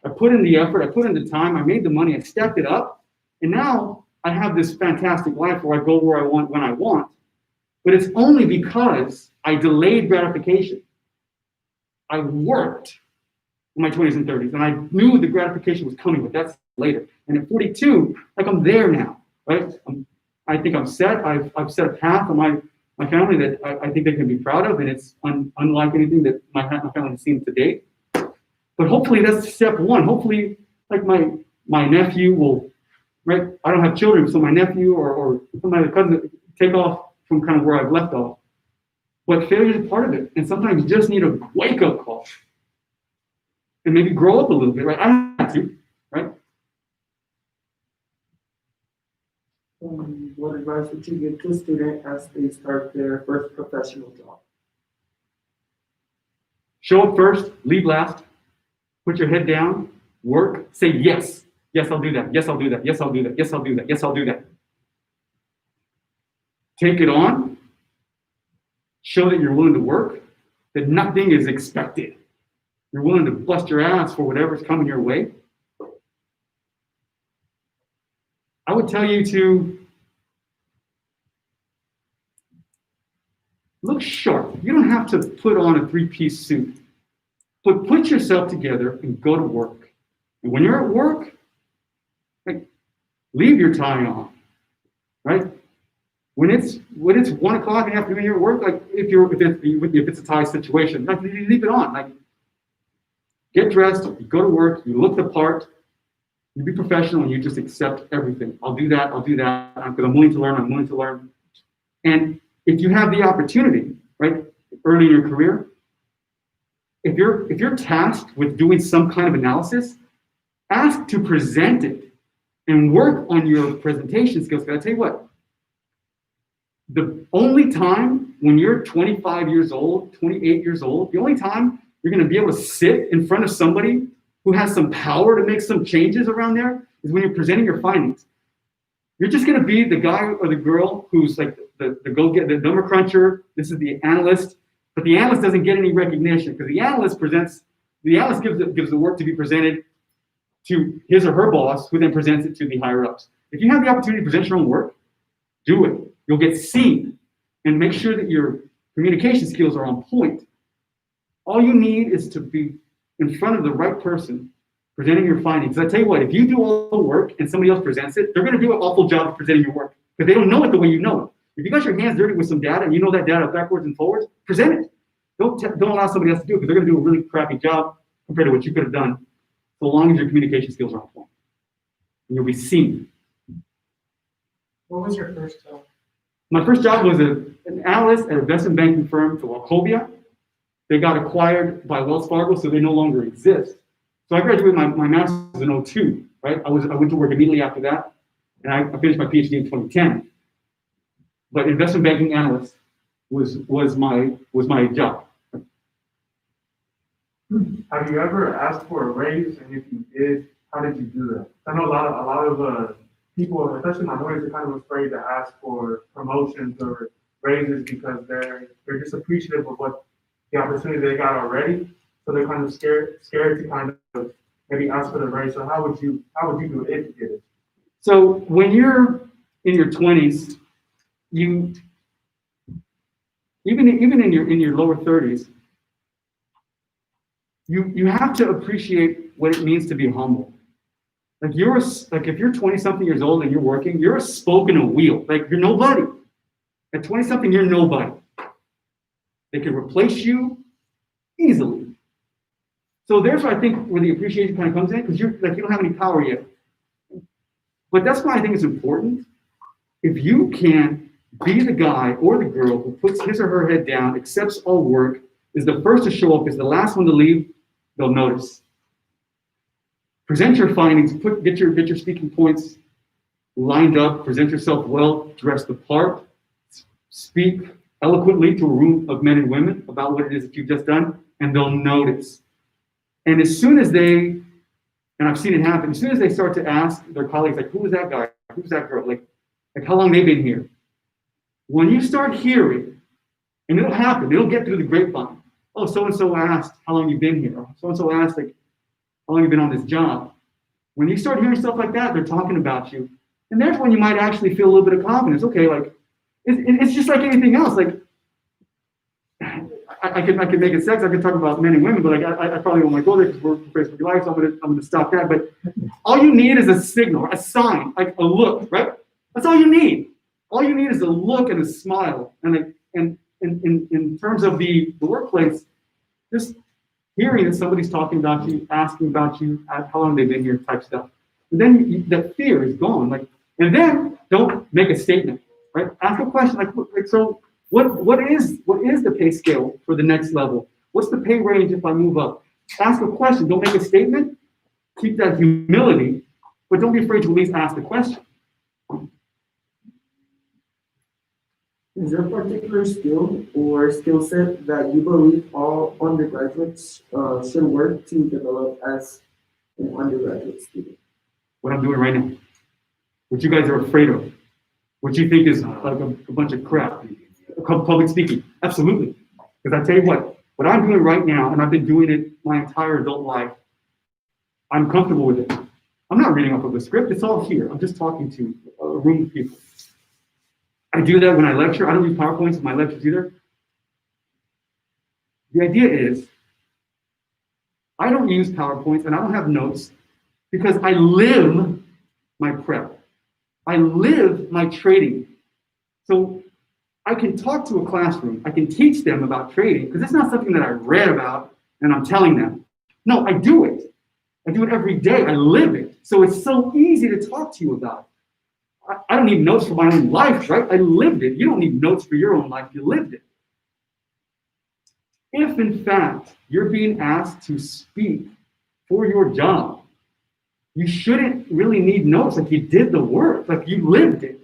I put in the effort, I put in the time, I made the money, I stacked it up, and now I have this fantastic life where I go where I want when I want. But it's only because I delayed gratification. I worked in my 20s and 30s, and I knew the gratification was coming, but that's later. And at 42, like I'm there now, right? I think I'm set. I've set a path for my family that I think they can be proud of, and it's unlike anything that my family has seen to date. But hopefully that's step one. Hopefully, like my nephew will, right? I don't have children, so my nephew or some of my cousins take off from kind of where I've left off. But failure is part of it, and sometimes you just need a wake-up call, and maybe grow up a little bit, right? I had to, right? What advice would you give to a student as they start their first professional job? Show up first, leave last. Put your head down, work, say yes. Yes, I'll do that. Yes, I'll do that. Yes, I'll do that. Yes, I'll do that. Yes, I'll do that. Take it on. Show that you're willing to work, that nothing is expected. You're willing to bust your ass for whatever's coming your way. I would tell you to look sharp. You don't have to put on a three-piece suit, but put yourself together and go to work. And when you're at work, like, leave your tie on, right? When it's 1 o'clock in the afternoon, you're at work. Like if it's a tie situation, like leave it on. Like get dressed, you go to work, you look the part, you be professional, and you just accept everything. I'll do that. Because I'm willing to learn. I'm willing to learn. And if you have the opportunity, right, early in your career, if you're tasked with doing some kind of analysis, ask to present it and work on your presentation skills. Because I tell you what, the only time when you're 25 years old, 28 years old, the only time you're going to be able to sit in front of somebody who has some power to make some changes around there is when you're presenting your findings. You're just going to be the guy or the girl who's like the number cruncher. This is the analyst, but the analyst doesn't get any recognition because the analyst gives the work to be presented to his or her boss, who then presents it to the higher ups. If you have the opportunity to present your own work, do it. You'll get seen, and make sure that your communication skills are on point. All you need is to be in front of the right person presenting your findings. I tell you what, if you do all the work and somebody else presents it, they're going to do an awful job of presenting your work because they don't know it the way you know it. If you got your hands dirty with some data and you know that data backwards and forwards, present it. Don't allow somebody else to do it because they're going to do a really crappy job compared to what you could have done, so long as your communication skills are on point. And you'll be seen. What was your first job? My first job was an analyst at an investment banking firm for Wachovia. They got acquired by Wells Fargo, so they no longer exist. So I graduated my master's in 2002, right? I went to work immediately after that, and I finished my PhD in 2010. But investment banking analyst was my job. Have you ever asked for a raise? And if you did, how did you do that? I know a lot of people, especially minorities, are kind of afraid to ask for promotions or raises because they're just appreciative of what the opportunity they got already. So they're kind of scared to kind of maybe ask for the raise. So how would you do it if you did it? So when you're in your 20s, you even in your lower 30s, you have to appreciate what it means to be humble. Like if you're 20-something years old and you're working, you're a spoke in a wheel. Like you're nobody. At 20-something, you're nobody. They can replace you easily. So there's where I think where the appreciation kind of comes in, because you don't have any power yet. But that's why I think it's important. If you can be the guy or the girl who puts his or her head down, accepts all work, is the first to show up, is the last one to leave, they'll notice. Present your findings, get your speaking points lined up, present yourself well, dress the part, speak eloquently to a room of men and women about what it is that you've just done, and they'll notice. And as soon as and I've seen it happen, as soon as they start to ask their colleagues, like, who is that guy? Who's that girl? Like how long they been here? When you start hearing, and it'll happen, it'll get through the grapevine. Oh, so-and-so asked how long you've been here. So-and-so asked, like, how long you've been on this job. When you start hearing stuff like that, they're talking about you. And there's when you might actually feel a little bit of confidence. Okay, like, it's just like anything else. Like, I could make it sex. I could talk about men and women, but like I probably don't want to go there because we're Facebook Live, so I'm gonna stop that. But all you need is a signal, a sign, like a look, right? That's all you need. All you need is a look and a smile. And in terms of the workplace, just hearing that somebody's talking about you, asking about you, how long they've been here, type stuff. And then that fear is gone. Like, and then don't make a statement, right? Ask a question like so. What is the pay scale for the next level? What's the pay range if I move up? Ask a question. Don't make a statement. Keep that humility, but don't be afraid to at least ask the question. Is there a particular skill or skill set that you believe all undergraduates should work to develop as an undergraduate student? What I'm doing right now, what you guys are afraid of, what you think is like a bunch of crap. Public speaking, absolutely. Because I tell you what I'm doing right now, and I've been doing it my entire adult life, I'm comfortable with it. I'm not reading off of a script, it's all here. I'm just talking to a room of people. I do that when I lecture. I don't use PowerPoints in my lectures either. The idea is, I don't use PowerPoints and I don't have notes because I live my prep. I live my trading. So I can talk to a classroom. I can teach them about trading because it's not something that I read about and I'm telling them. No, I do it. I do it every day. I live it. So it's so easy to talk to you about. I don't need notes for my own life, right? I lived it. You don't need notes for your own life. You lived it. If, in fact, you're being asked to speak for your job, you shouldn't really need notes. Like you did the work, like you lived it.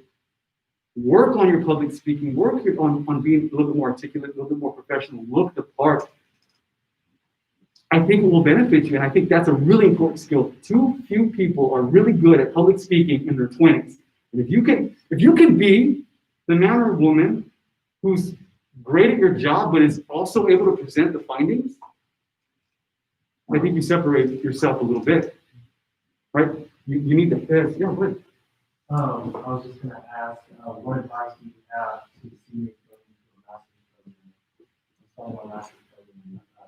Work on your public speaking, work on being a little bit more articulate, a little bit more professional, look the part. I think it will benefit you, and I think that's a really important skill. Too few people are really good at public speaking in their 20s. And if you can be the man or woman who's great at your job, but is also able to present the findings, I think you separate yourself a little bit, right? You need the yeah, what? I was just gonna ask, what advice do you have to the seniors going into a master's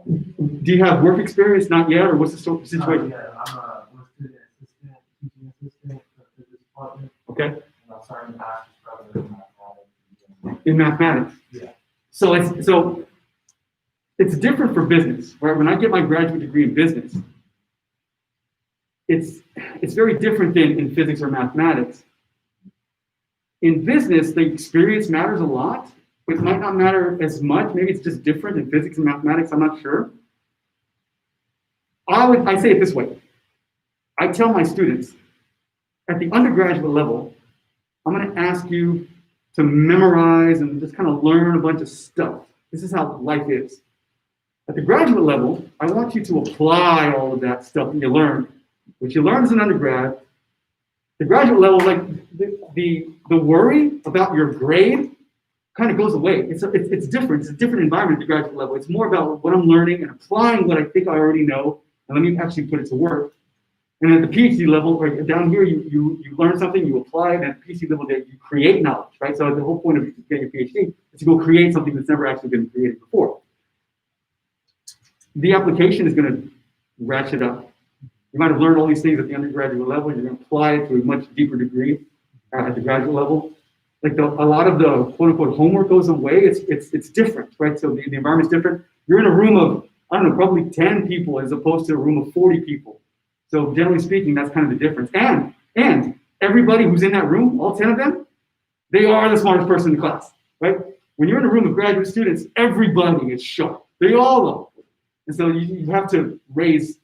program? Do you have work experience? Not yet, or what's the situation? Yeah, I'm a student assistant, teaching assistant for the physics department, Okay, and I'm starting a master's program in mathematics. in mathematics. Yeah. So it's different for business, right? When I get my graduate degree in business, it's very different than in physics or mathematics. In business, the experience matters a lot, but it might not matter as much. Maybe it's just different in physics and mathematics, I'm not sure. I say it this way. I tell my students, at the undergraduate level, I'm gonna ask you to memorize and just kind of learn a bunch of stuff. This is how life is. At the graduate level, I want you to apply all of that stuff that you learned. What you learned as an undergrad, the graduate level, like the worry about your grade kind of goes away. It's different. It's a different environment at the graduate level. It's more about what I'm learning and applying what I think I already know, and let me actually put it to work. And at the PhD level, right down here, you learn something, you apply it, and at the PhD level, you create knowledge, right? So the whole point of getting a PhD is to go create something that's never actually been created before. The application is going to ratchet up. You might have learned all these things at the undergraduate level. You're going to apply it to a much deeper degree at the graduate level. Like a lot of the quote unquote homework goes away. It's different, right? So the environment's different. You're in a room of, I don't know, probably 10 people as opposed to a room of 40 people. So generally speaking, that's kind of the difference. And everybody who's in that room, all 10 of them, they are the smartest person in the class, right? When you're in a room of graduate students, everybody is sharp. They all are. And so you have to raise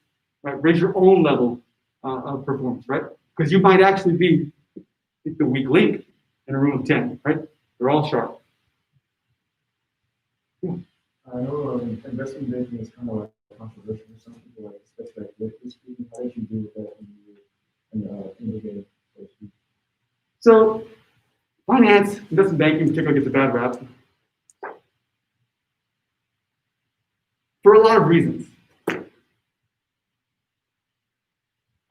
your own level of performance, right? Because you might actually be the weak link in a room of 10, right? They're all sharp. I know investment banking is kind of like controversial for some people, like especially like politically speaking. How did you deal with that in the game, so to speak? So finance, investment banking in particular gets a bad rap for a lot of reasons.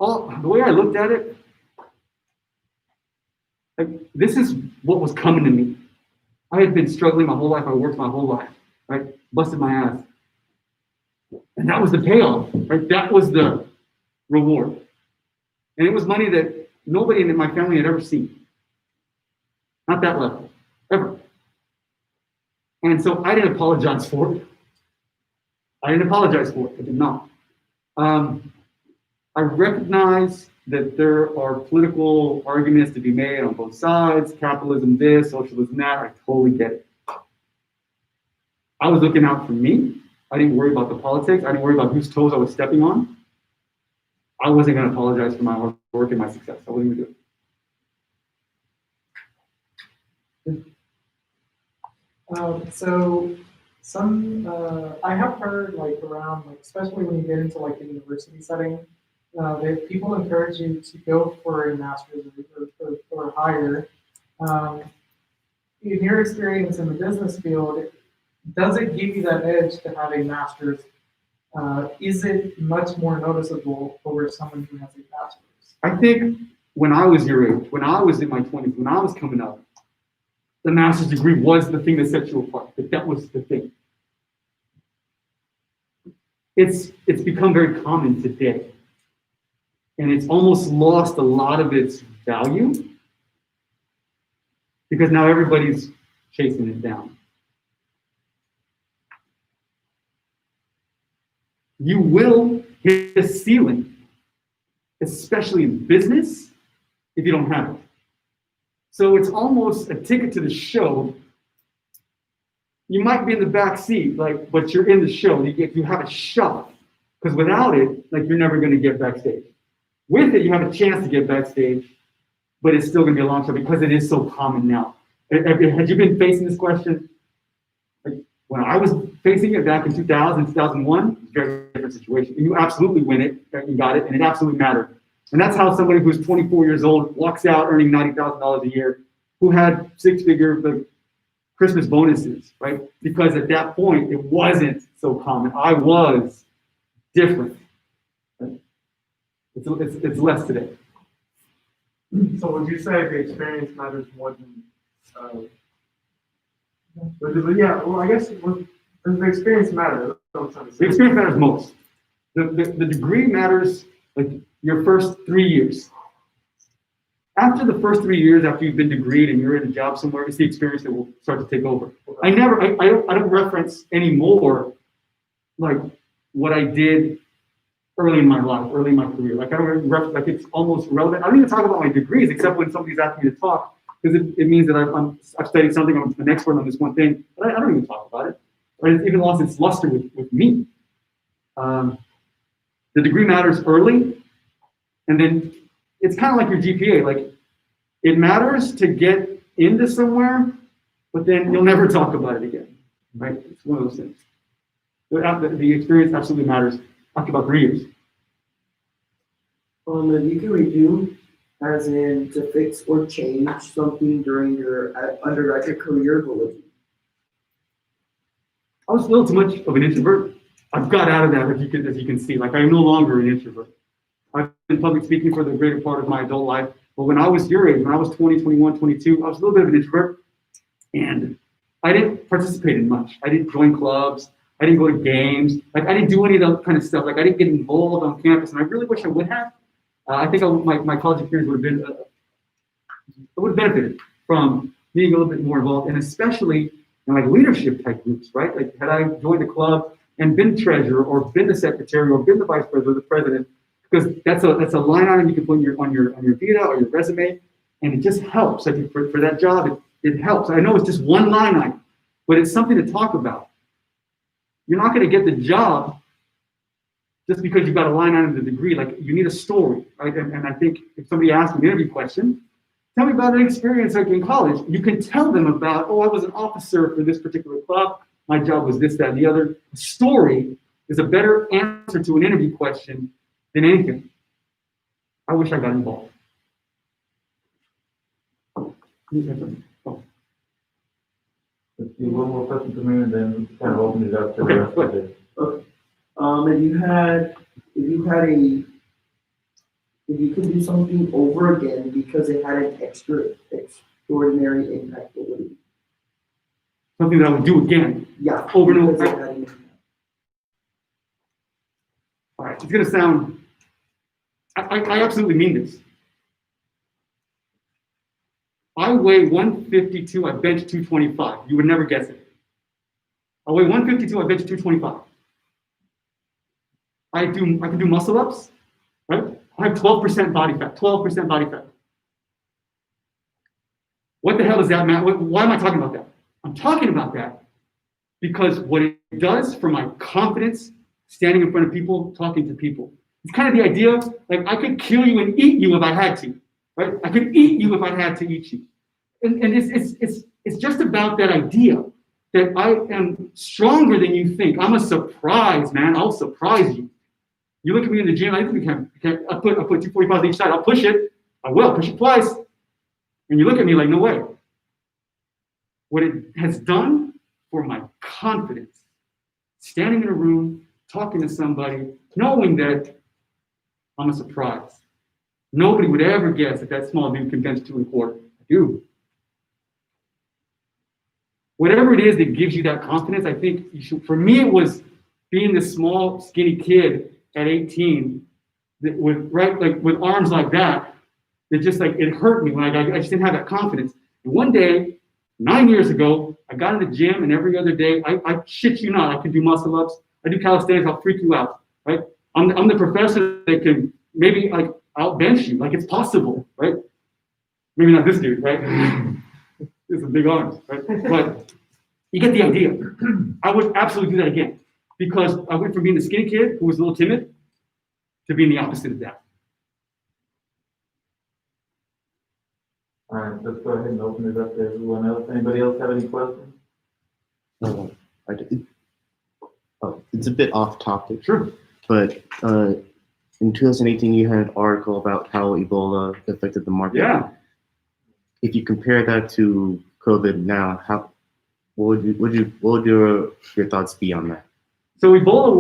The way I looked at it, like, this is what was coming to me. I had been struggling my whole life. I worked my whole life, right? busted my ass. And that was the payoff, right? That was the reward. And it was money that nobody in my family had ever seen. Not that level, ever. And so I didn't apologize for it. I didn't apologize for it. I did not. I recognize that there are political arguments to be made on both sides, capitalism this, socialism that. I totally get it. I was looking out for me. I didn't worry about the politics. I didn't worry about whose toes I was stepping on. I wasn't going to apologize for my hard work and my success. I wasn't going to do it. So I have heard like around, like, especially when you get into like the university setting, that people encourage you to go for a master's or higher. In your experience in the business field, does it give you that edge to have a master's? Is it much more noticeable over someone who has a bachelor's? I think when I was your age, when I was in my 20s, when I was coming up, the master's degree was the thing that set you apart. That was the thing. It's become very common today. And it's almost lost a lot of its value because now everybody's chasing it down. You will hit a ceiling, especially in business, if you don't have it. So it's almost a ticket to the show. You might be in the back seat, like, but you're in the show. You have a shot, because without it, like, you're never going to get backstage. With it, you have a chance to get backstage, but it's still going to be a long shot because it is so common now. Had you been facing this question? Like, when I was facing it back in 2000, 2001, it's a very different situation. And you absolutely win it, you got it, and it absolutely mattered. And that's how somebody who's 24 years old walks out earning $90,000 a year, who had six-figure Christmas bonuses, right? Because at that point, it wasn't so common. I was different. It's less today. So would you say the experience matters more than, yeah, well, I guess does the experience matter? That's what I'm trying to say. The experience matters most. The degree matters like your first 3 years. After the first 3 years, after you've been degreed and you're in a job somewhere, it's the experience that will start to take over. I don't reference anymore like what I did early in my life, early in my career. Like I don't reference, like it's almost relevant. I don't even talk about my degrees except when somebody's asking me to talk because it means that I've studied something, I'm an expert on this one thing, but I don't even talk about it. Or it's even lost its luster with me. The degree matters early, and then it's kind of like your GPA. Like it matters to get into somewhere, but then you'll never talk about it again, right? It's one of those things. The experience absolutely matters after about 3 years. If you can review, as in to fix or change something during your undergraduate career, what would you? I was a little too much of an introvert. I've got out of that, as you can see. Like I'm no longer an introvert. I've been public speaking for the greater part of my adult life. But when I was your age, when I was 20, 21, 22, I was a little bit of an introvert. And I didn't participate in much. I didn't join clubs. I didn't go to games. Like I didn't do any of that kind of stuff. Like I didn't get involved on campus. And I really wish I would have. I think my college experience would have benefited from being a little bit more involved, and especially in like leadership type groups, right? Like had I joined a club and been treasurer or been the secretary or been the vice president or the president, because that's a line item you can put on your vita or your resume, and it just helps. Like for that job, it helps. I know it's just one line item, but it's something to talk about. You're not going to get the job just because you've got a line item of the degree. Like you need a story, right? And I think if somebody asks an interview question, tell me about an experience like in college. You can tell them about, oh, I was an officer for this particular club. My job was this, that, and the other. The story is a better answer to an interview question than anything. I wish I got involved. Let's do one more question to me and then kind of open it up to the rest of it. Okay. If you could do something over again because it had an extraordinary impact, what would it be? something that I would do again. Yeah. Over and over. because of that email. All right, it's gonna sound, I absolutely mean this. I weigh 152, I bench 225. You would never guess it. I weigh 152, I bench 225. I can do muscle ups, right? I have 12% body fat, 12% body fat. What the hell is that, Matt? Why am I talking about that? I'm talking about that because what it does for my confidence, standing in front of people, talking to people. It's kind of the idea, like I could kill you and eat you if I had to, right? I could eat you if I had to eat you. And it's just about that idea that I am stronger than you think. I'm a surprise, man. I'll surprise you. You look at me in the gym, I think we can't, I'll put 240 pounds each side. I'll push it. I will push it twice. And you look at me like, no way. What it has done for my confidence, standing in a room, talking to somebody, knowing that I'm a surprise. Nobody would ever guess that small dude can bench 2 1/4. I do. Whatever it is that gives you that confidence, I think you should, for me, it was being this small, skinny kid at 18 that with arms like that, that just like, it hurt me when I just didn't have that confidence. And one day, 9 years ago, I got in the gym and every other day, I shit you not, I can do muscle ups, I do calisthenics, I'll freak you out, right? I'm the professor that can maybe like outbench you, like it's possible, right? Maybe not this dude, right? It's a big arms, right? But you get the idea. I would absolutely do that again because I went from being the skinny kid who was a little timid to being the opposite of that. All right, let's go ahead and open it up to everyone else. Anybody else have any questions? I did. Oh, it's a bit off topic. Sure. But in 2018, you had an article about how Ebola affected the market. Yeah. If you compare that to COVID now, what would your thoughts be on that? So Ebola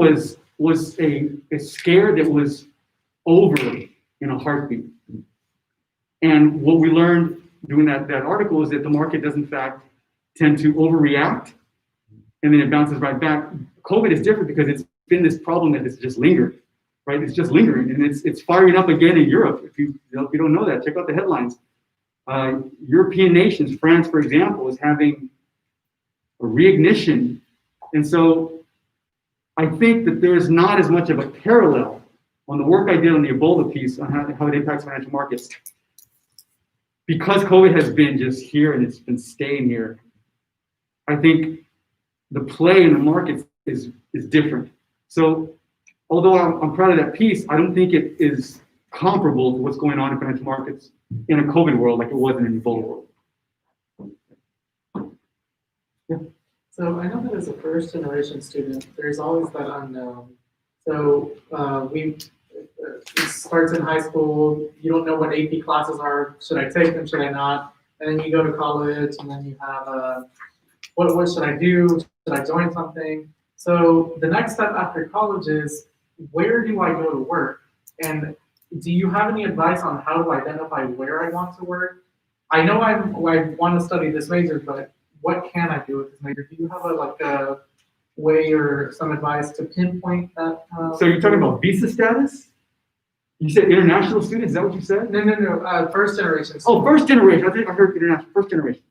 was a scare that was over in a heartbeat. And what we learned doing that article is that the market does in fact tend to overreact and then it bounces right back. COVID is different because it's been this problem that has just lingered, right? It's just lingering and it's firing up again in Europe. If you don't know that, check out the headlines. European nations, France, for example, is having a reignition. And so I think that there is not as much of a parallel on the work I did on the Ebola piece on how it impacts financial markets. Because COVID has been just here and it's been staying here, I think the play in the markets is different. So although I'm proud of that piece, I don't think it is comparable to what's going on in financial markets in a COVID world like it was in an Ebola world. Yeah. So I know that as a first generation student, there's always that unknown. So it starts in high school, you don't know what AP classes are, should I take them, should I not? And then you go to college and then you have what should I do? Should I join something? So the next step after college is, where do I go to work? And do you have any advice on how to identify where I want to work? I know I want to study this major, but what can I do with this major? Do you have a way or some advice to pinpoint that? So you're talking about visa status? You said international students, is that what you said? No, first generation. Oh, first generation, I think I heard international, first generation.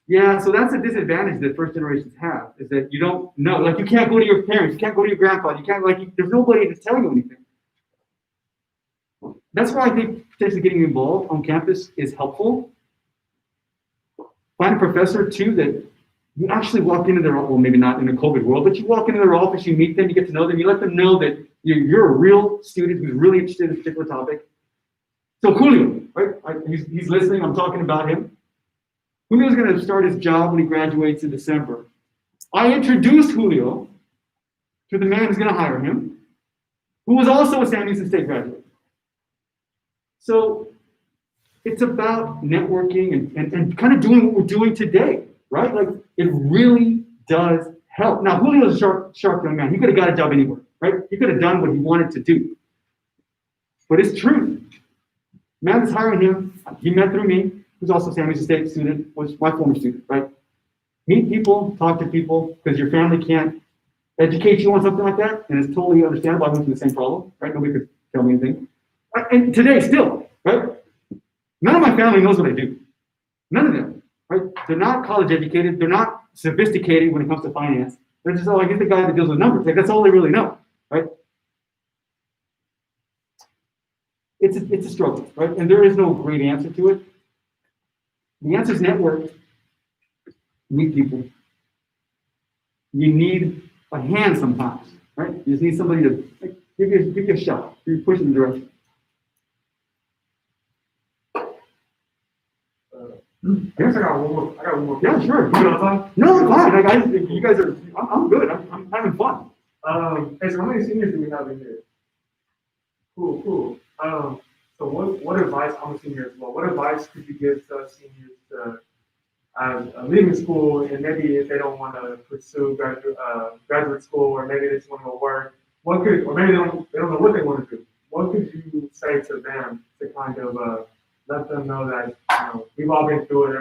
Yeah, so that's a disadvantage that first generations have, is that you don't know, like you can't go to your parents, you can't go to your grandfather, you can't, there's nobody to tell you anything. That's why I think potentially getting involved on campus is helpful. Find a professor too that you actually walk into their, well, maybe not in the COVID world, but you walk into their office, you meet them, you get to know them, you let them know that you're a real student who's really interested in a particular topic. So Julio, right? He's listening, I'm talking about him. Julio's gonna start his job when he graduates in December. I introduced Julio to the man who's gonna hire him, who was also a Sam Houston State graduate. So it's about networking and kind of doing what we're doing today, right? Like it really does help. Now, Julio's a sharp young man. He could have got a job anywhere, right? He could have done what he wanted to do. But it's true. Man is hiring him. He met through me, who's also a Sam Houston State student, was my former student, right? Meet people, talk to people, because your family can't educate you on something like that, and it's totally understandable. I went through the same problem, right? Nobody could tell me anything. And today, still, right? None of my family knows what I do. None of them, right? They're not college educated. They're not sophisticated when it comes to finance. They're just, oh, I get the guy that deals with numbers. Like, that's all they really know, right? It's a struggle, right? And there is no great answer to it. The answer is network. Meet people. You need a hand sometimes, right? You just need somebody to like, give you a shot. You push in the direction. I guess I got one more. Yeah, sure. You know what I'm No, I'm fine. Like, you guys are. I'm good. I'm having fun. Hey, so how many seniors do we have in here? Cool. So what advice, I'm a senior as well, what advice could you give to seniors to, leaving school, and maybe if they don't want to pursue graduate school, or maybe they just want to go work, or maybe they don't know what they want to do, what could you say to them to kind of, let them know that, we've all been through it,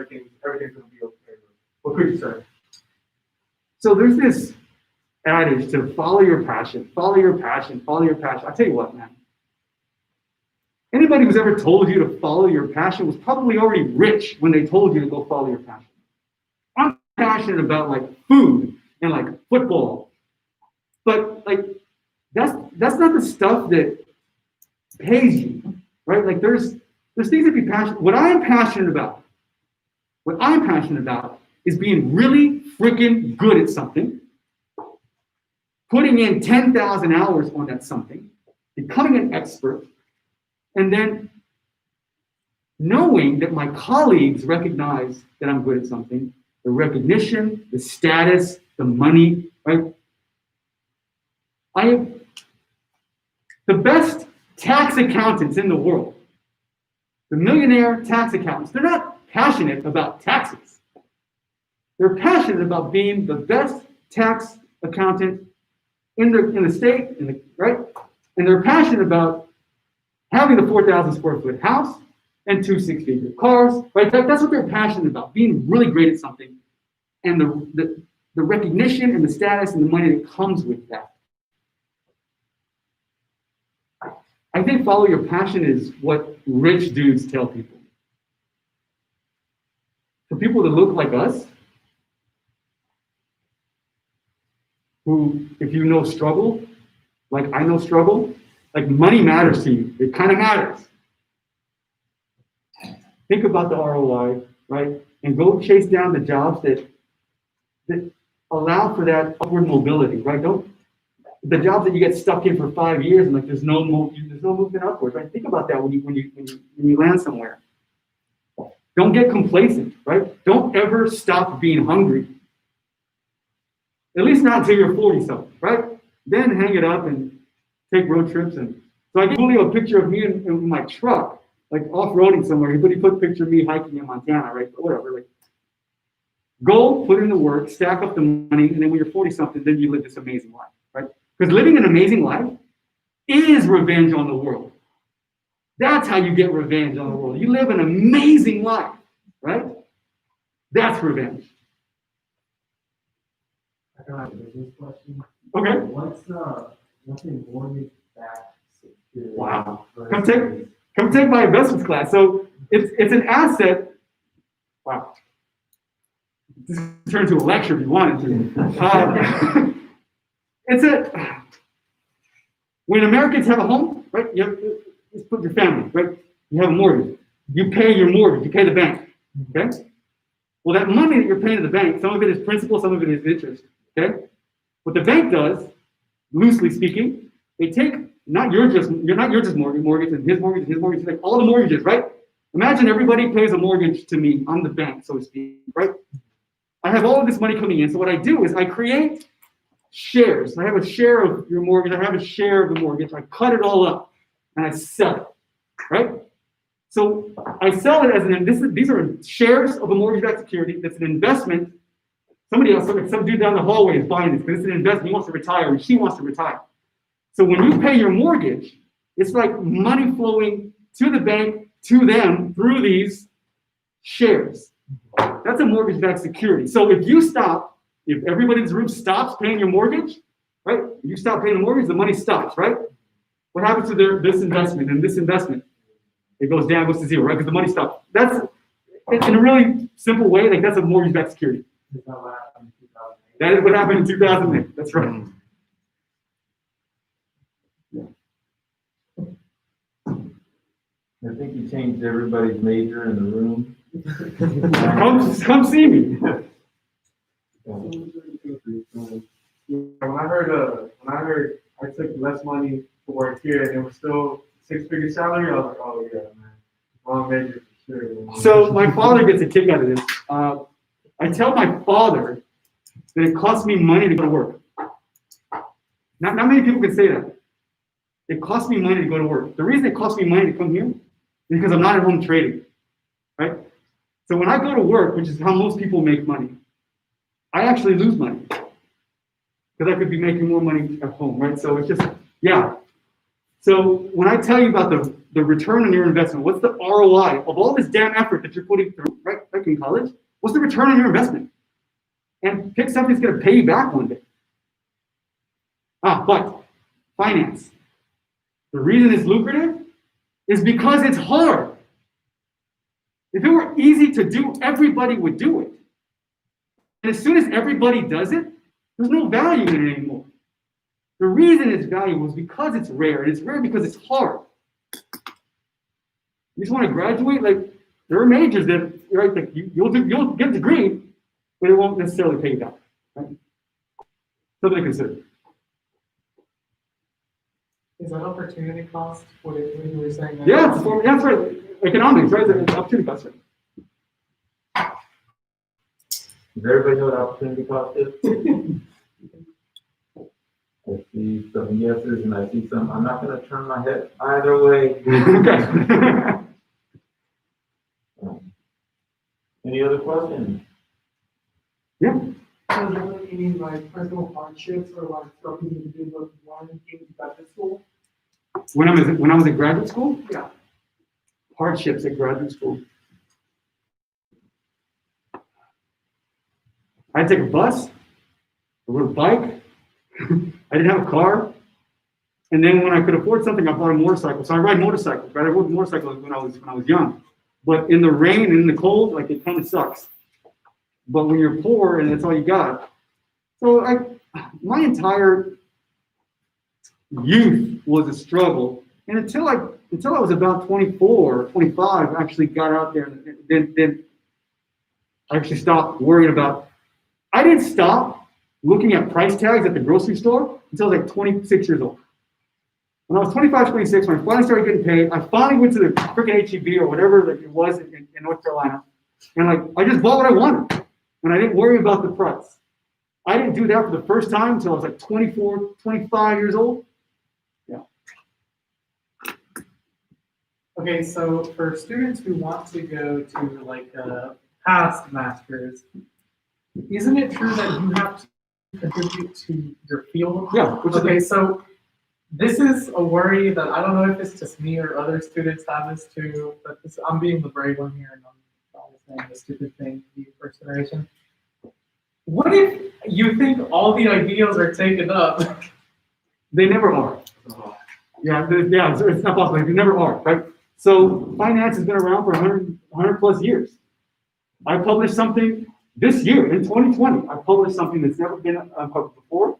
everything's gonna be okay? What could you say? So there's this adage to follow your passion, follow your passion, follow your passion. I tell you what, man. Anybody who's ever told you to follow your passion was probably already rich when they told you to go follow your passion. I'm passionate about like food and like football, but like that's not the stuff that pays you, right? Like there's things that be passionate. What I'm passionate about is being really freaking good at something, putting in 10,000 hours on that something, becoming an expert, and then knowing that my colleagues recognize that I'm good at something, the recognition, the status, the money, right? I am the best tax accountants in the world. The millionaire tax accountants, they're not passionate about taxes. They're passionate about being the best tax accountant in the state, right? And they're passionate about having the 4,000 square foot house and 2 six-figure cars, right? That's what they're passionate about, being really great at something, and the recognition and the status and the money that comes with that. I think follow your passion is what rich dudes tell people. For people that look like us, who, if you know struggle, like I know struggle, like money matters to you. It kind of matters. Think about the ROI, right? And go chase down the jobs that allow for that upward mobility, right? The jobs that you get stuck in for 5 years and like there's no movement upwards, right? Think about that when you land somewhere. Don't get complacent, right? Don't ever stop being hungry. At least not until you're 40-something, right? Then hang it up and take road trips. And so I gave Julio a picture of me in my truck, like off-roading somewhere. He put a picture of me hiking in Montana, right? Whatever. Like, go put in the work, stack up the money, and then when you're 40-something, then you live this amazing life, right? Because living an amazing life is revenge on the world. That's how you get revenge on the world. You live an amazing life, right? That's revenge. I got a business question. Okay. What's a mortgage-backed security? Wow. Come take my investments class. So it's an asset. Wow. This turned into a lecture if you wanted to. When Americans have a home, right? Let's put your family, right? You have a mortgage. You pay your mortgage. You pay the bank. Okay. Well, that money that you're paying to the bank, some of it is principal, some of it is interest. Okay. What the bank does, loosely speaking, they take not your just mortgage, and his mortgage, like all the mortgages, right? Imagine everybody pays a mortgage to me. I'm the bank, so to speak, right? I have all of this money coming in. So what I do is I create shares. I have a share of your mortgage. I have a share of the mortgage. I cut it all up and I sell it, right? So I sell it as these are shares of a mortgage-backed security. That's an investment. Somebody else, some dude down the hallway is buying this because it's an investment. He wants to retire and she wants to retire. So when you pay your mortgage, it's like money flowing to the bank, to them through these shares. That's a mortgage-backed security. So if everybody in this room stops paying your mortgage, right? You stop paying the mortgage, the money stops, right? What happens to this investment and this investment? It goes down, goes to zero, right? Because the money stops. That's, in a really simple way, like that's a mortgage-backed security. Is that what happened in 2008? That is what happened in 2008. That's right. I think you changed everybody's major in the room. Come see me. When I heard I took less money to work here and it was still six-figure salary, I was like, oh yeah, man, wrong major for sure. So my father gets a kick out of this. I tell my father that it costs me money to go to work. Not many people can say that. It costs me money to go to work. The reason it costs me money to come here is because I'm not at home trading, right? So when I go to work, which is how most people make money, I actually lose money because I could be making more money at home, right? So it's just, yeah. So when I tell you about the return on your investment, what's the ROI of all this damn effort that you're putting through, right, like in college? What's the return on your investment? And pick something that's going to pay you back one day. But finance. The reason it's lucrative is because it's hard. If it were easy to do, everybody would do it. And as soon as everybody does it, there's no value in it anymore. The reason it's valuable is because it's rare. And it's rare because it's hard. You just want to graduate, like there are majors that, right, like you'll get a degree, but it won't necessarily pay you back. Right? Something to consider. Is that opportunity cost? What you were saying? Yeah, that's right. Economics, right? It's opportunity cost. Right? Does everybody know what opportunity cost is? I see some yeses and I see some, I'm not gonna turn my head either way. Okay. Any other questions? Yeah. So is there any like personal hardships or like stuff you need to do with one in graduate school? When I was in graduate school? Yeah. Hardships at graduate school. I had to take a bus, I rode a bike, I didn't have a car. And then when I could afford something, I bought a motorcycle. So I ride motorcycles, right? I rode motorcycles when I was young. But in the rain and in the cold, like it kind of sucks. But when you're poor and that's all you got. So my entire youth was a struggle. And until I was about 24, 25, I actually got out there and then I actually stopped worrying about, I didn't stop looking at price tags at the grocery store until I was like 26 years old. When I was 25, 26, when I finally started getting paid, I finally went to the freaking HEB or whatever it was in North Carolina. And like, I just bought what I wanted. And I didn't worry about the price. I didn't do that for the first time until I was like 24, 25 years old. Yeah. Okay, so for students who want to go to like a past master's, isn't it true that you have to contribute to your field? Yeah. Okay, so this is a worry that I don't know if it's just me or other students have this too, but I'm being the brave one here and I'm always saying the stupid thing to be first generation. What if you think all the ideals are taken up? They never are. Yeah, it's not possible. They never are, right? So finance has been around for 100 plus years. I published something this year in 2020. I published something that's never been published before.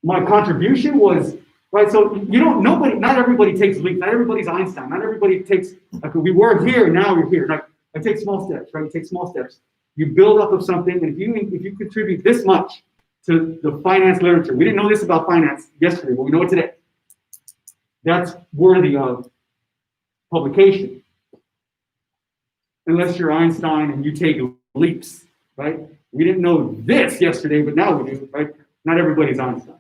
My contribution was, right, so not everybody takes leaps, not everybody's Einstein, not everybody takes, like we were here, now you're here. Like, I take small steps, right? You take small steps. You build up of something, and if you contribute this much to the finance literature, we didn't know this about finance yesterday, but we know it today. That's worthy of publication. Unless you're Einstein and you take leaps, right? We didn't know this yesterday, but now we do, right? Not everybody's Einstein.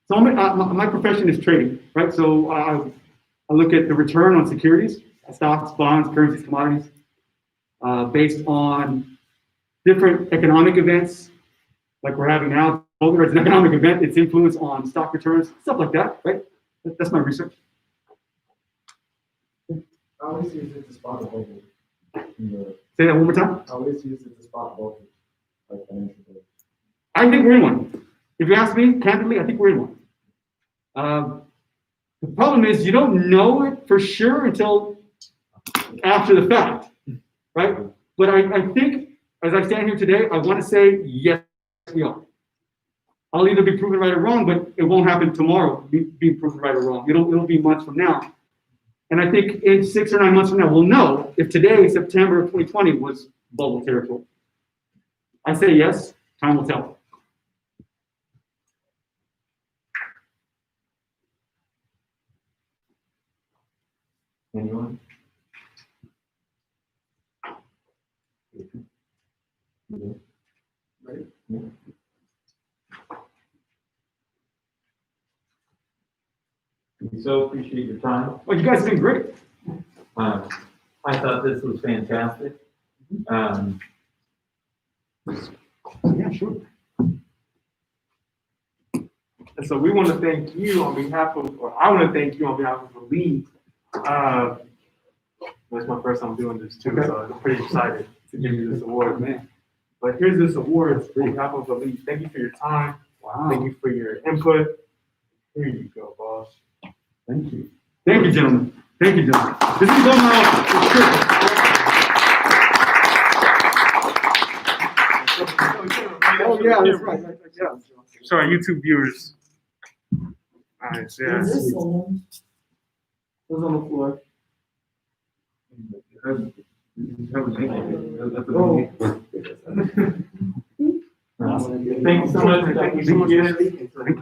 So my profession is trading, right? So I look at the return on securities, stocks, bonds, currencies, commodities, based on different economic events like we're having now, or it's an economic event, its influence on stock returns, stuff like that, right? That's my research. I always use it to spot the bubble. Say that one more time. I always use it to spot bubble, like financial bubble. I think we're in one. If you ask me, candidly, I think we're in one. The problem is you don't know it for sure until after the fact, right? But I think, as I stand here today, I want to say, yes, we are. I'll either be proven right or wrong, but it won't happen tomorrow, being proven right or wrong. It'll be months from now. And I think in 6 or 9 months from now, we'll know if today, September of 2020, was bubble territory. I say yes, time will tell. Anyone? We so appreciate your time. Oh, you guys have been great. I thought this was fantastic. Yeah, sure. And so we want to thank you on behalf of, or I want to thank you on behalf of the league. That's my first time doing this too, so I'm pretty excited to give you this award, man. But here's this award on behalf of the league. Thank you for your time. Wow. Thank you for your input. Here you go, boss. Thank you. Thank you, gentlemen. Thank you, gentlemen. This is going my office. It's true. Oh, yeah, that's right. Yeah. Sorry, YouTube viewers. All right, Is this someone? Who's on the floor? Thank you so much. Thank you so much.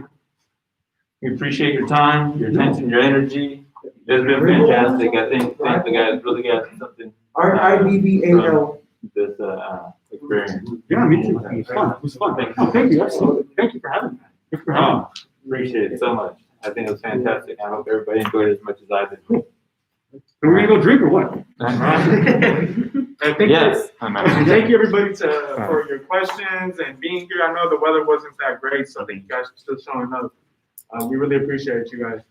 We appreciate your time, your attention, your energy. It's been fantastic. I think the guys really got something RIBBAL. this experience. Yeah, me too. It was fun. It was fun. Oh, thank you. Absolutely. Thank you for having me. Thank you for having me. Oh, appreciate it so much. I think it was fantastic. I hope everybody enjoyed it as much as I did. Are we gonna go drink or what? I think Yes. and thank you everybody for your questions and being here. I know the weather wasn't that great, so I think you guys are still showing up. We really appreciate you guys.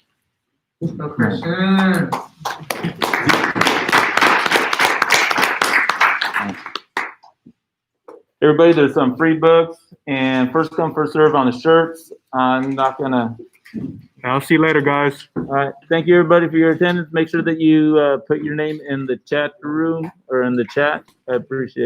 Everybody, there's some free books and first come, first serve on the shirts. I'm not gonna. I'll see you later, guys. All right. Thank you, everybody, for your attendance. Make sure that you put your name in the chat room or in the chat. I appreciate it.